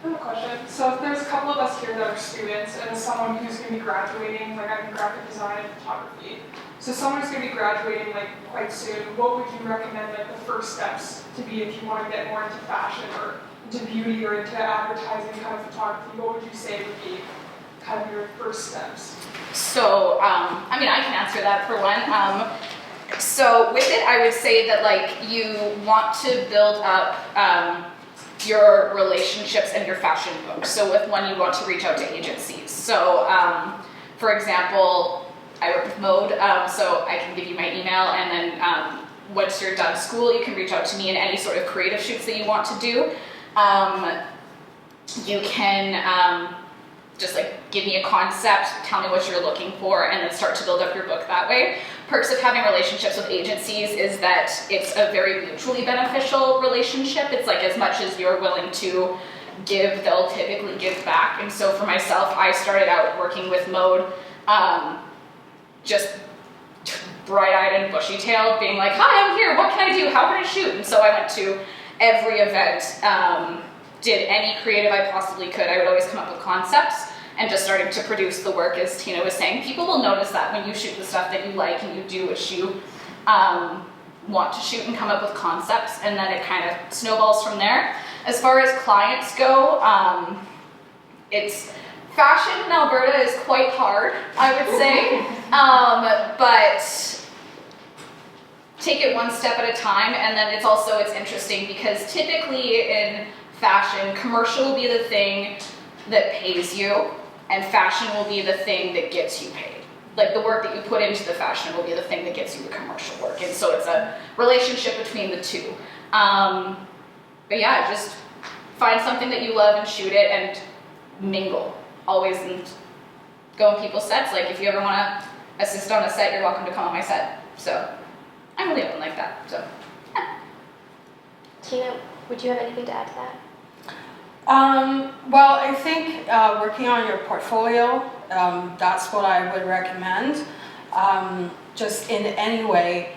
have a question. So if there's a couple of us here that are students and someone who's going to be graduating, like I'm in graphic design and photography. So someone who's going to be graduating like quite soon, what would you recommend like the first steps to be if you want to get more into fashion or into beauty or into advertising kind of photography? What would you say would be kind of your first steps? So, I mean, I can answer that for one. So with it, I would say that like you want to build up your relationships and your fashion books. So with one, you want to reach out to agencies. So for example, I work with Mode, so I can give you my email, and then once you're done school, you can reach out to me in any sort of creative shoots that you want to do. You can just like give me a concept, tell me what you're looking for, and then start to build up your book that way. Perks of having relationships with agencies is that it's a very mutually beneficial relationship. It's like as much as you're willing to give, they'll typically give back. And so for myself, I started out working with Mode, just bright-eyed and bushy-tailed, being like, hi, I'm here, what can I do, how can I shoot? And so I went to every event, did any creative I possibly could. I would always come up with concepts and just starting to produce the work, as Tina was saying. People will notice that when you shoot the stuff that you like and you do a shoot, want to shoot and come up with concepts, and then it kind of snowballs from there. As far as clients go, it's fashion in Alberta is quite hard, I would say, but take it one step at a time. And then it's interesting because typically in fashion, commercial will be the thing that pays you, and fashion will be the thing that gets you paid. Like the work that you put into the fashion will be the thing that gets you the commercial work. And so it's a relationship between the two. But yeah, just find something that you love and shoot it and mingle always, and go on people's sets. Like if you ever want to assist on a set, you're welcome to come on my set. So I'm really open like that. So yeah. Tina, would you have anything to add to that? Well, I think working on your portfolio, that's what I would recommend. Just in any way.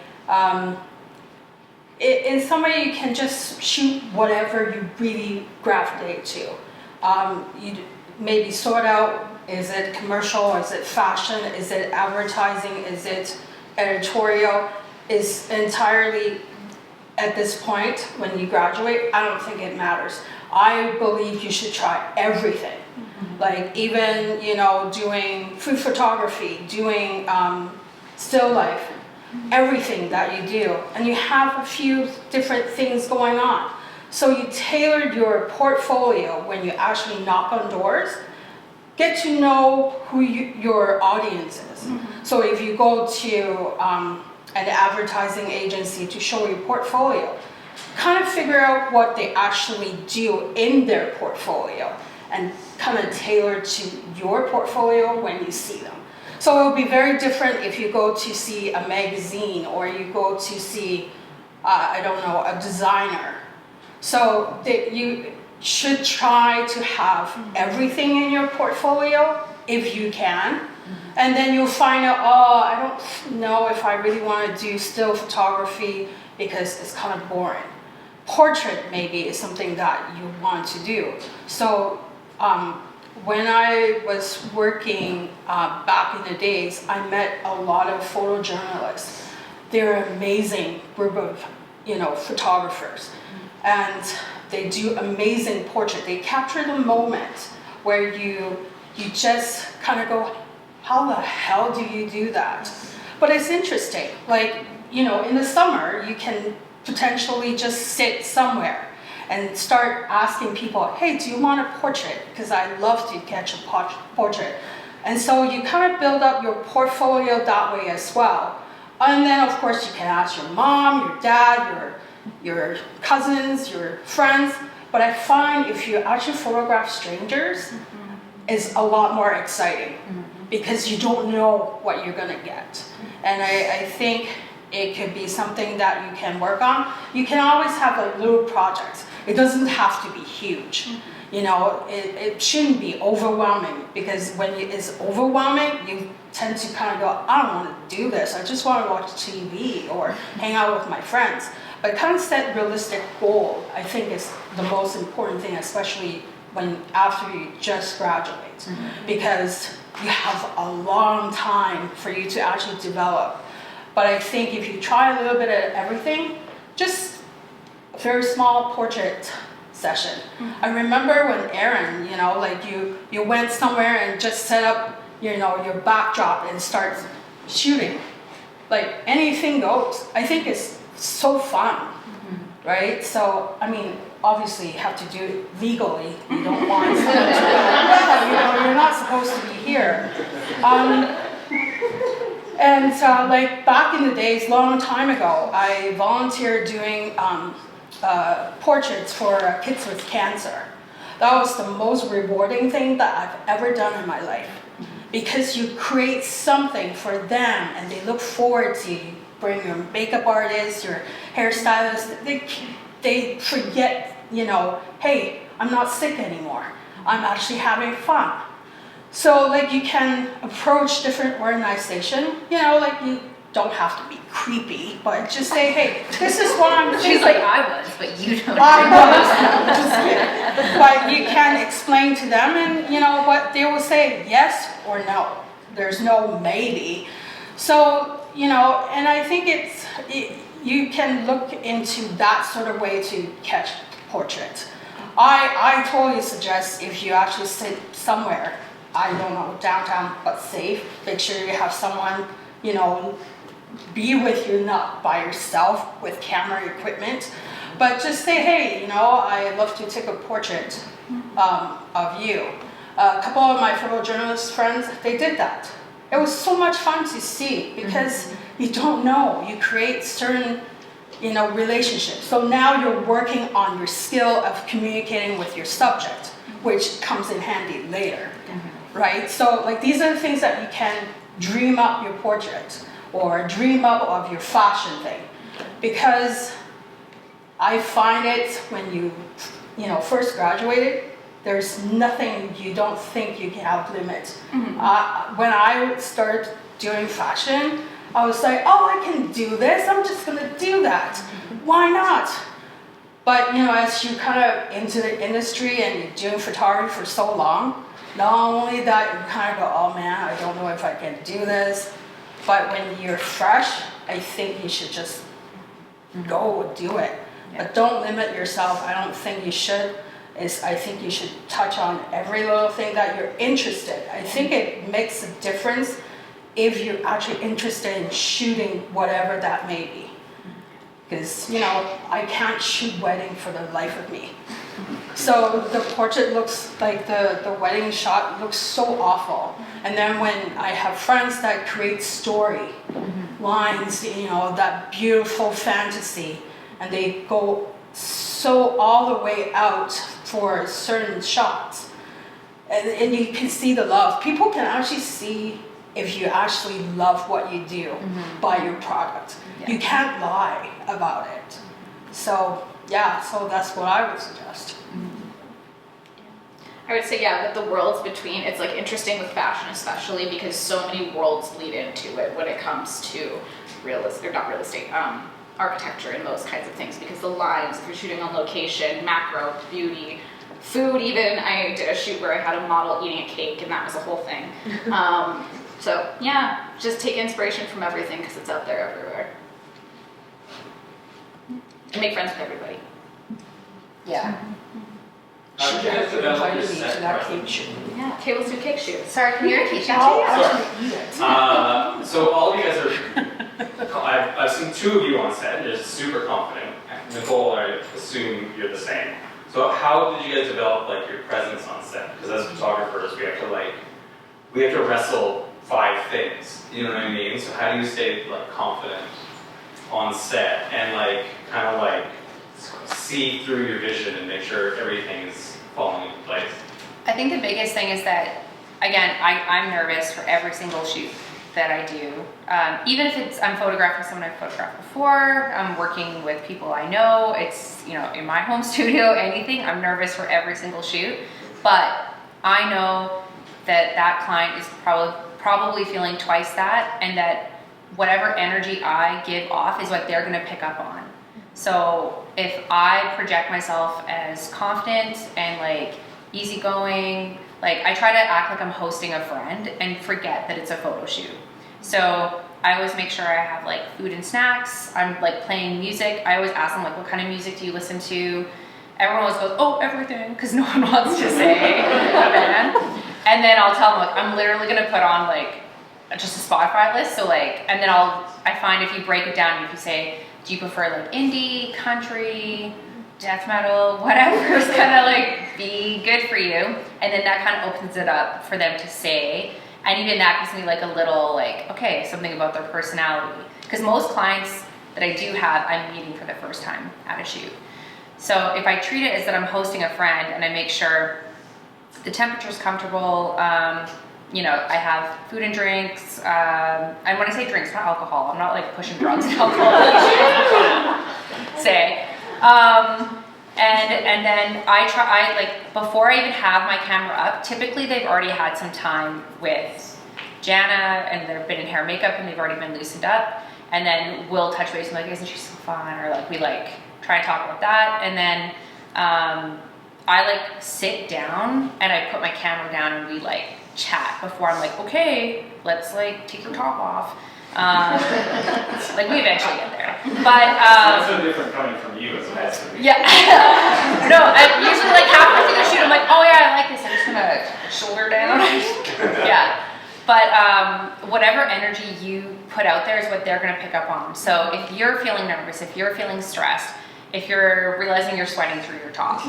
In some way, you can just shoot whatever you really gravitate to. You maybe sort out, is it commercial, is it fashion, is it advertising, is it editorial? Is entirely, at this point, when you graduate, I don't think it matters. I believe you should try everything. Mm-hmm. Like even, doing food photography, doing still life, everything that you do. And you have a few different things going on. So you tailored your portfolio when you actually knock on doors. Get to know who your audience is. Mm-hmm. So if you go to an advertising agency to show your portfolio, kind of figure out what they actually do in their portfolio and kind of tailor to your portfolio when you see them. So it will be very different if you go to see a magazine or you go to see, a designer. So you should try to have everything in your portfolio if you can. And then you'll find out, I don't know if I really want to do still photography because it's kind of boring. Portrait maybe is something that you want to do. So when I was working back in the days, I met a lot of photojournalists. They're an amazing group of photographers, and they do amazing portrait. They capture the moment where you just kind of go, how the hell do you do that? But it's interesting. Like, in the summer, you can potentially just sit somewhere and start asking people, hey, do you want a portrait? Because I love to catch a portrait. And so you kind of build up your portfolio that way as well. And then, of course, you can ask your mom, your dad, your cousins, your friends. But I find if you actually photograph strangers, it's a lot more exciting because you don't know what you're gonna get. And I think it could be something that you can work on. You can always have like little projects. It doesn't have to be huge. You know, it shouldn't be overwhelming because when it's overwhelming, you tend to kind of go, I don't want to do this. I just want to watch TV or hang out with my friends. But kind of set realistic goal, I think is the most important thing, especially when after you just graduate, because you have a long time for you to actually develop. But I think if you try a little bit of everything, just a very small portrait session. I remember when Aaron, you know, like you went somewhere and just set up, you know, your backdrop and start shooting. Like anything goes. I think it's so fun, right? So, I mean, obviously you have to do it legally. You don't want to, you know, you're not supposed to be here. And like back in the days, long time ago, I volunteered doing portraits for kids with cancer. That was the most rewarding thing that I've ever done in my life. Because you create something for them and they look forward to you. Bring your makeup artist, your hairstylist, they forget, you know, hey, I'm not sick anymore. I'm actually having fun. So like you can approach different organization, you know, like you don't have to be creepy, but just say, hey, this is what I'm thinking. She's like, I was, but you don't. I was, just kidding. But you can explain to them and you know what, they will say yes or no. There's no maybe. So, you know, and I think you can look into that sort of way to catch portrait. I totally suggest if you actually sit somewhere, I don't know, downtown, but safe, make sure you have someone, you know, be with you, not by yourself with camera equipment, but just say, hey, you know, I love to take a portrait of you. A couple of my photojournalist friends, they did that. It was so much fun to see because you don't know, you create certain, you know, relationships. So now you're working on your skill of communicating with your subject, which comes in handy later, right? So like these are the things that you can dream up your portrait or dream up of your fashion thing. Because I find it when you know, first graduated, there's nothing you don't think you can outlimit. When I started doing fashion, I was like, oh, I can do this. I'm just gonna do that. Why not? But you know, as you kind of into the industry and you're doing photography for so long, not only that, you kind of go, oh man, I don't know if I can do this. But when you're fresh, I think you should just go do it. But don't limit yourself. I don't think you should. I think you should touch on every little thing that you're interested. I think it makes a difference if you're actually interested in shooting whatever that may be. Because, you know, I can't shoot wedding for the life of me. So the portrait looks like the wedding shot looks so awful. And then when I have friends that create story lines, you know, that beautiful fantasy, and they go so all the way out for certain shots, and you can see the love. People can actually see if you actually love what you do by your product. You can't lie about it. So yeah, so that's what I would suggest. I would say, yeah, that the worlds between, it's like interesting with fashion especially because so many worlds lead into it when it comes to architecture and those kinds of things, because the lines, if you're shooting on location, macro, beauty, food even. I did a shoot where I had a model eating a cake and that was a whole thing. So yeah, just take inspiration from everything because it's out there everywhere. And make friends with everybody. Yeah. How did you guys develop your set that presence? cake shoot. Yeah, okay, let's do cake shoot. Sorry, can you repeat that? I'll please? actually eat it. So all of you guys are, I've seen two of you on set, you're super confident. Nicole, I assume you're the same. So how did you guys develop like your presence on set? Because as photographers, we have to wrestle 5 things, you know what I mean? So how do you stay like confident on set and like kind of like see through your vision and make sure everything is falling into place? I think the biggest thing is that, again, I'm nervous for every single shoot that I do. Even if I'm photographing someone I've photographed before, I'm working with people I know, it's, you know, in my home studio, anything, I'm nervous for every single shoot. But I know that that client is probably feeling twice that, and that whatever energy I give off is what they're gonna pick up on. So if I project myself as confident and like easygoing, like I try to act like I'm hosting a friend and forget that it's a photo shoot. So I always make sure I have like food and snacks. I'm like playing music. I always ask them like, what kind of music do you listen to? Everyone always goes, oh, everything, because no one wants to say a band. And then I'll tell them like, I'm literally gonna put on like just a Spotify list. So like, and then I find if you break it down, if you say, do you prefer like indie, country, death metal, whatever is gonna like be good for you, and then that kind of opens it up for them to say, and even that gives me like a little like, okay, something about their personality, because most clients that I do have, I'm meeting for the first time at a shoot. So if I treat it as that I'm hosting a friend and I make sure the temperature's comfortable, you know, I have food and drinks, and when I say drinks, not alcohol, I'm not like pushing drugs and alcohol, say. And then I like, before I even have my camera up, typically they've already had some time with Jana and they've been in hair and makeup and they've already been loosened up. And then we'll touch base and like, isn't she so fun? Or like, we like try and talk about that. And then I like sit down and I put my camera down and we like chat before I'm like, okay, let's like take your top off. Like we eventually get there, but That's so different coming from you as opposed to me. yeah. No, I usually like halfway through the shoot, I'm like, oh yeah, I like this. I'm just gonna shoulder down. Yeah, but whatever energy you put out there is what they're gonna pick up on. So if you're feeling nervous, if you're feeling stressed, if you're realizing you're sweating through your top,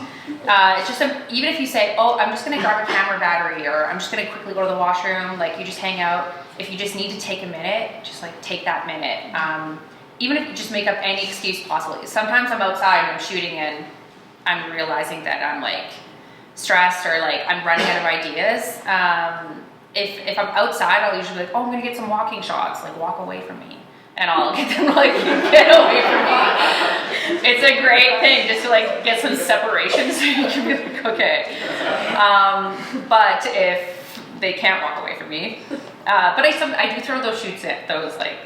it's just even if you say, oh, I'm just gonna grab a camera battery, or I'm just gonna quickly go to the washroom, like you just hang out. If you just need to take a minute, just like take that minute. Even if you just make up any excuse possible. Sometimes I'm outside and I'm shooting and I'm realizing that I'm like stressed or like I'm running out of ideas. If I'm outside, I'll usually be like, oh, I'm gonna get some walking shots, like walk away from me. And I'll get them like, get away from me. It's a great thing just to like get some separation so you can be like, okay. But if they can't walk away from me, but I do throw those like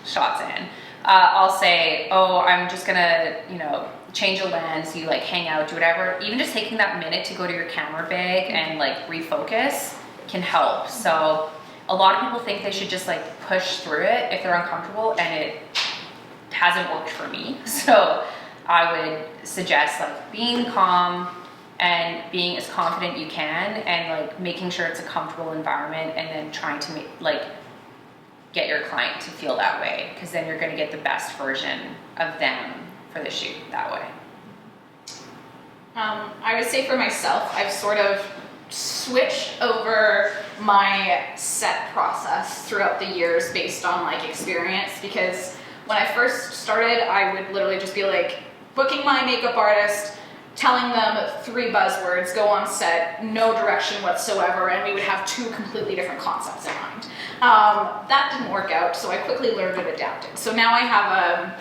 shots in. I'll say, oh, I'm just gonna, you know, change a lens, you like hang out, do whatever. Even just taking that minute to go to your camera bag and like refocus can help. So a lot of people think they should just like push through it if they're uncomfortable, and it hasn't worked for me. So I would suggest like being calm and being as confident you can, and like making sure it's a comfortable environment, and then trying to get your client to feel that way, because then you're going to get the best version of them for the shoot that way. I would say for myself, I've sort of switched over my set process throughout the years based on like experience, because when I first started, I would literally just be like booking my makeup artist, telling them 3 buzzwords, go on set, no direction whatsoever, and we would have 2 completely different concepts in mind. That didn't work out, so I quickly learned and adapted. So now I have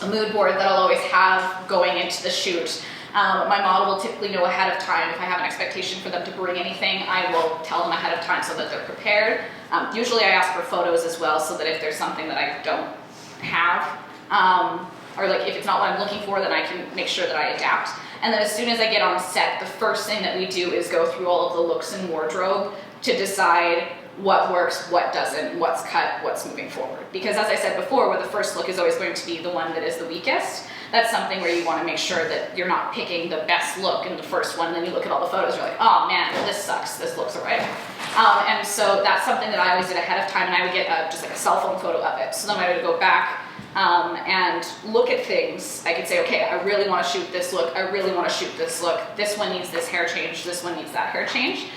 a mood board that I'll always have going into the shoot. My model will typically know ahead of time. If I have an expectation for them to bring anything, I will tell them ahead of time so that they're prepared. Usually I ask for photos as well, so that if there's something that I don't have, or like if it's not what I'm looking for, then I can make sure that I adapt. And then as soon as I get on set, the first thing that we do is go through all of the looks and wardrobe to decide what works, what doesn't, what's cut, what's moving forward. Because as I said before, where the first look is always going to be the one that is the weakest, that's something where you want to make sure that you're not picking the best look in the first one, and then you look at all the photos, you're like, oh man, this sucks, this looks alright. And so that's something that I always did ahead of time, and I would get just like a cell phone photo of it. So then I would go back and look at things. I could say, okay, I really want to shoot this look, I really want to shoot this look, this one needs this hair change, this one needs that hair change.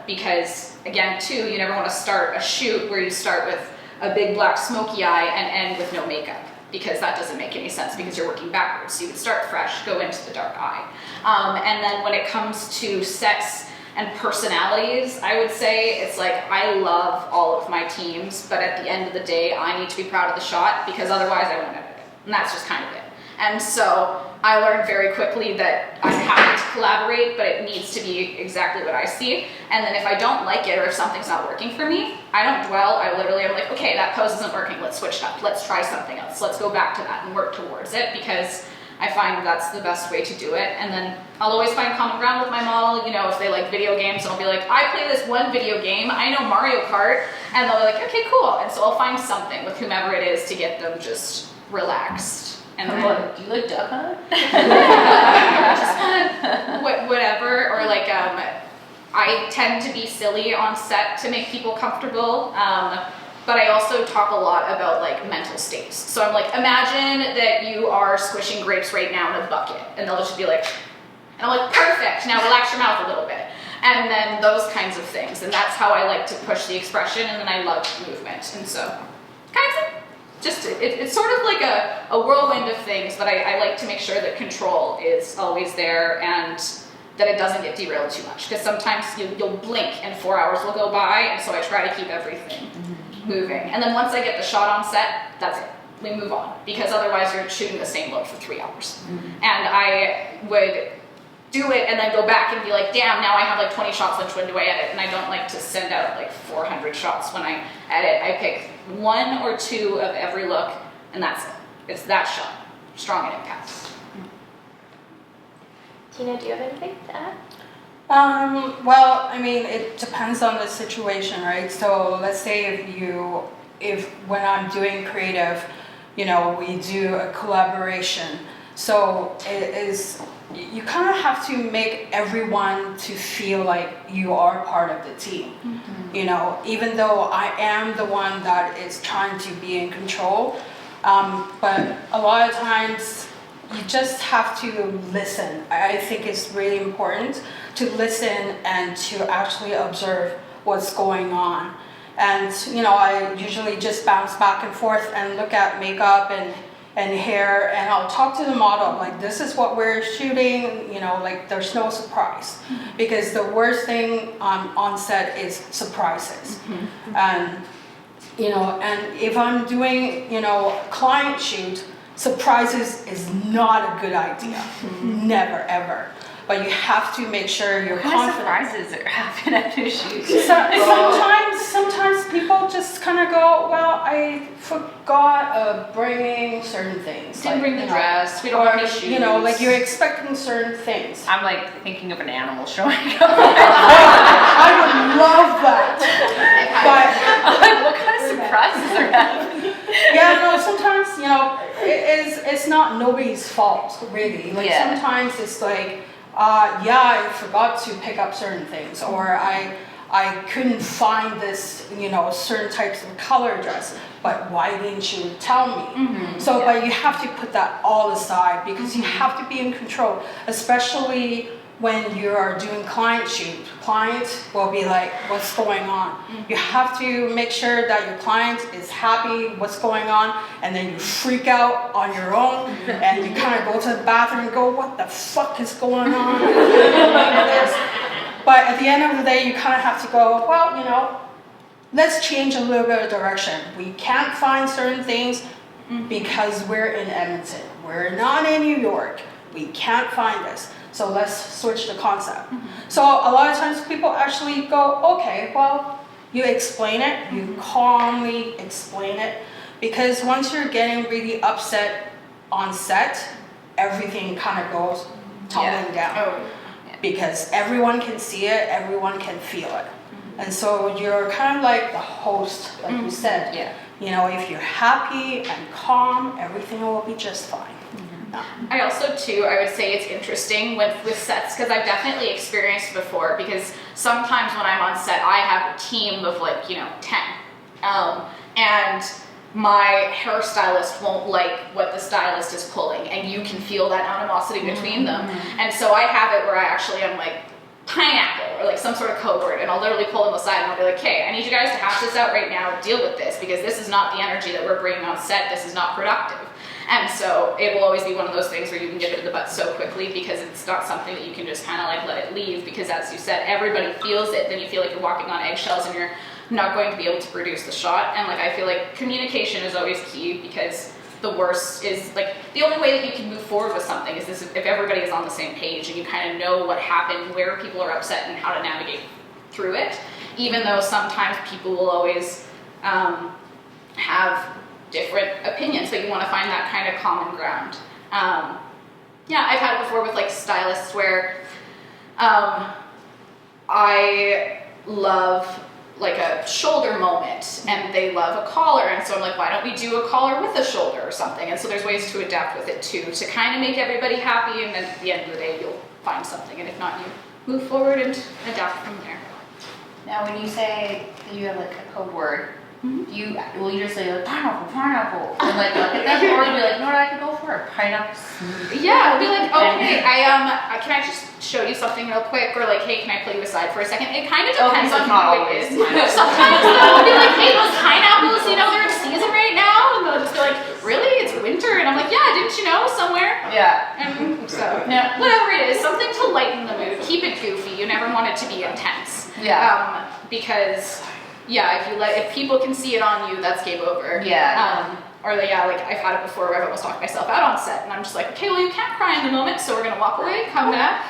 Because again, too, you never want to start a shoot where you start with a big black smoky eye and end with no makeup. because that doesn't make any sense because you're working backwards. So you would start fresh, go into the dark eye. And then when it comes to sets and personalities, I would say it's like I love all of my teams, but at the end of the day, I need to be proud of the shot because otherwise I won't edit it. And that's just kind of it. And so I learned very quickly that I'm happy to collaborate, but it needs to be exactly what I see. And then if I don't like it or if something's not working for me, I don't dwell. I literally am like, okay, that pose isn't working. Let's switch it up. Let's try something else. Let's go back to that and work towards it because I find that's the best way to do it. And then I'll always find common ground with my model. You know, if they like video games, I'll be like, I play this one video game. I know Mario Kart. And they'll be like, okay, cool. And so I'll find something with whomever it is to get them just relaxed. And then, Do you like Duck Hunt? just kind of whatever, or like I tend to be silly on set to make people comfortable, but I also talk a lot about like mental states. So I'm like, imagine that you are squishing grapes right now in a bucket, and they'll just be like, and I'm like, perfect, now relax your mouth a little bit. And then those kinds of things, and that's how I like to push the expression, and then I love movement, and so kind of just, it's sort of like a whirlwind of things, but I like to make sure that control is always there and that it doesn't get derailed too much. Because sometimes you'll blink and 4 hours will go by, and so I try to keep everything moving. And then once I get the shot on set, that's it. We move on. Because otherwise you're shooting the same look for 3 hours. And I would do it and then go back and be like, damn, now I have like 20 shots, which one do I edit? And I don't like to send out like 400 shots when I edit. I pick 1 or 2 of every look, and that's it. It's that shot, strong and impact. Tina, do you have anything to add? Well, I mean, it depends on the situation, right? So let's say if when I'm doing creative, you know, we do a collaboration. So it is, you kind of have to make everyone to feel like you are part of the team. You know, even though I am the one that is trying to be in control, but a lot of times you just have to listen. I think it's really important to listen and to actually observe what's going on. And, you know, I usually just bounce back and forth and look at makeup and hair, and I'll talk to the model, like, this is what we're shooting, you know, like, there's no surprise. Because the worst thing on set is surprises. And, you know, and if I'm doing, you know, a client shoot, surprises is not a good idea. Never, ever. But you have to make sure you're confident. What kind of surprises are happening at your shoot? Sometimes people just kind of go, well, I forgot bringing certain things. Didn't bring the dress, we don't have any shoes. You know, like you're expecting certain things. I'm like thinking of an animal showing up. I would love that. I'm like, what kind of surprises are happening? Yeah, no, sometimes, you know, it's not nobody's fault, really. Like, sometimes it's like, yeah, I forgot to pick up certain things, or I couldn't find this, you know, certain types of color dress, but why didn't you tell me? So, but you have to put that all aside because you have to be in control, especially when you are doing client shoot. Clients will be like, what's going on? You have to make sure that your client is happy what's going on, and then you freak out on your own, and you kind of go to the bathroom and go, what the fuck is going on? But at the end of the day, you kind of have to go, well, you know, let's change a little bit of direction. We can't find certain things because we're in Edmonton. We're not in New York. We can't find this. So let's switch the concept. So a lot of times people actually go, okay, well, you explain it, you calmly explain it, because once you're getting really upset on set, everything kind of goes tumbling down. Because everyone can see it, everyone can feel it. And so you're kind of like the host, like you said. You know, if you're happy and calm, everything will be just fine. I also, too, I would say it's interesting with sets, because I've definitely experienced before, because sometimes when I'm on set, I have a team of like, you know, 10. And my hairstylist won't like what the stylist is pulling, and you can feel that animosity between them. And so I have it where I actually am like pineapple or like some sort of code word, and I'll literally pull them aside and I'll be like, okay, I need you guys to hash this out right now, deal with this, because this is not the energy that we're bringing on set, this is not productive. And so it will always be one of those things where you can get it in the butt so quickly because it's not something that you can just kind of like let it leave, because as you said, everybody feels it, then you feel like you're walking on eggshells and you're not going to be able to produce the shot. And like I feel like communication is always key, because the worst is like the only way that you can move forward with something is this, if everybody is on the same page and you kind of know what happened, where people are upset, and how to navigate through it, even though sometimes people will always have different opinions, but you want to find that kind of common ground. Yeah, I've had it before with like stylists where I love like a shoulder moment and they love a collar, and so I'm like, why don't we do a collar with a shoulder or something? And so there's ways to adapt with it too, to kind of make everybody happy, and then at the end of the day you'll find something, and if not, you move forward and adapt from there. Now, when you say that you have like a code word, you just say like pineapple, and like look at them, or you'd be like, you know what I could go for? Pineapple smoothie. Yeah, I'd be like, okay, can I just show you something real quick, or like, hey, can I pull you aside for a second? It kind of depends on who it is. Sometimes they'll be like, hey, those pineapples, you know, they're in season right now, and they'll just be like, really? It's winter? And I'm like, yeah, didn't you know, somewhere? Yeah. And so, whatever it is, something to lighten the mood. Keep it goofy. You never want it to be intense. Yeah. Because yeah, if people can see it on you, that's game over. Yeah. Or like I've had it before where I've almost knocked myself out on set, and I'm just like, okay, well, you can't cry in the moment, so we're gonna walk away, come back,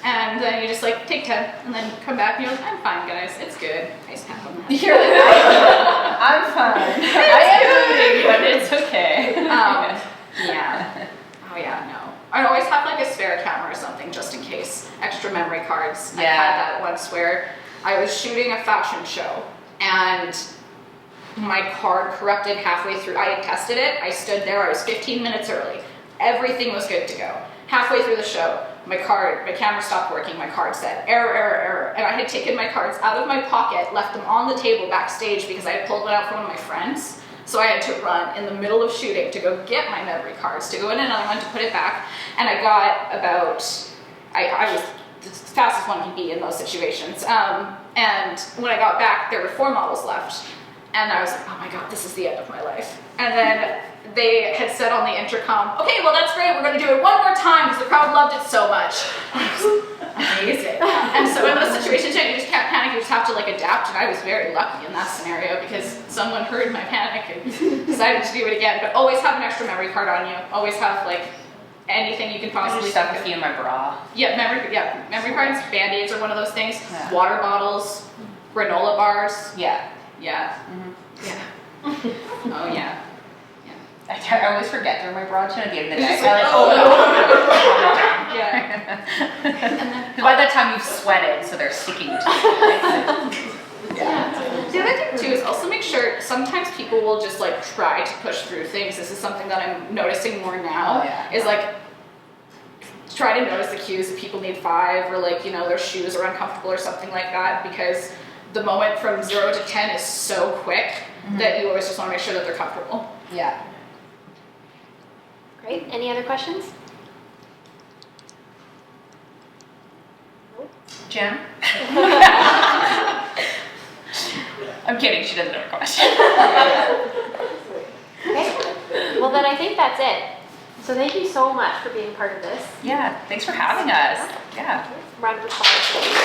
and then you just like take 10, and then come back, and you're like, I'm fine, guys, it's good. I just tap on the head. You're like, I'm fine. I am moving, but it's okay. Yeah. Oh yeah, no. I'd always have like a spare camera or something just in case. Extra memory cards. Yeah. I had that once where I was shooting a fashion show, and my card corrupted halfway through. I had tested it. I stood there. I was 15 minutes early. Everything was good to go. Halfway through the show, my camera stopped working. My card said error, error, error. And I had taken my cards out of my pocket, left them on the table backstage because I had pulled one out for one of my friends. So I had to run in the middle of shooting to go get my memory cards, to go in another one to put it back. And I got about, I was as fast as one can be in those situations. And when I got back, there were 4 models left. And I was like, oh my God, this is the end of my life. And then they had said on the intercom, okay, well, that's great. We're going to do it one more time because the crowd loved it so much. Amazing. And so in those situations, you just can't panic. You just have to like adapt. And I was very lucky in that scenario because someone heard my panic and decided to do it again. But always have an extra memory card on you. Always have like anything you can possibly stuff with you in my bra. Yeah, memory cards, Band-Aids are one of those things. Yeah. Water bottles, granola bars. Yeah. Yeah. Mm-hmm. Yeah. Oh yeah. I always forget they're in my bra too at the end of the day. It's like, Yeah. By that time you've sweated, so they're sticking to you. Yeah. The other thing too is also make sure sometimes people will just like try to push through things. This is something that I'm noticing more now. Oh, yeah. Is like try to notice the cues if people need 5 or like, you know, their shoes are uncomfortable or something like that, because the moment from 0 to 10 is so quick that you always just want to make sure that they're comfortable. Yeah. Great. Any other questions? Jen? I'm kidding, she doesn't have a question. Okay. Well, then I think that's it. So thank you so much for being part of this. Yeah, thanks for having us. Yeah. Round of applause.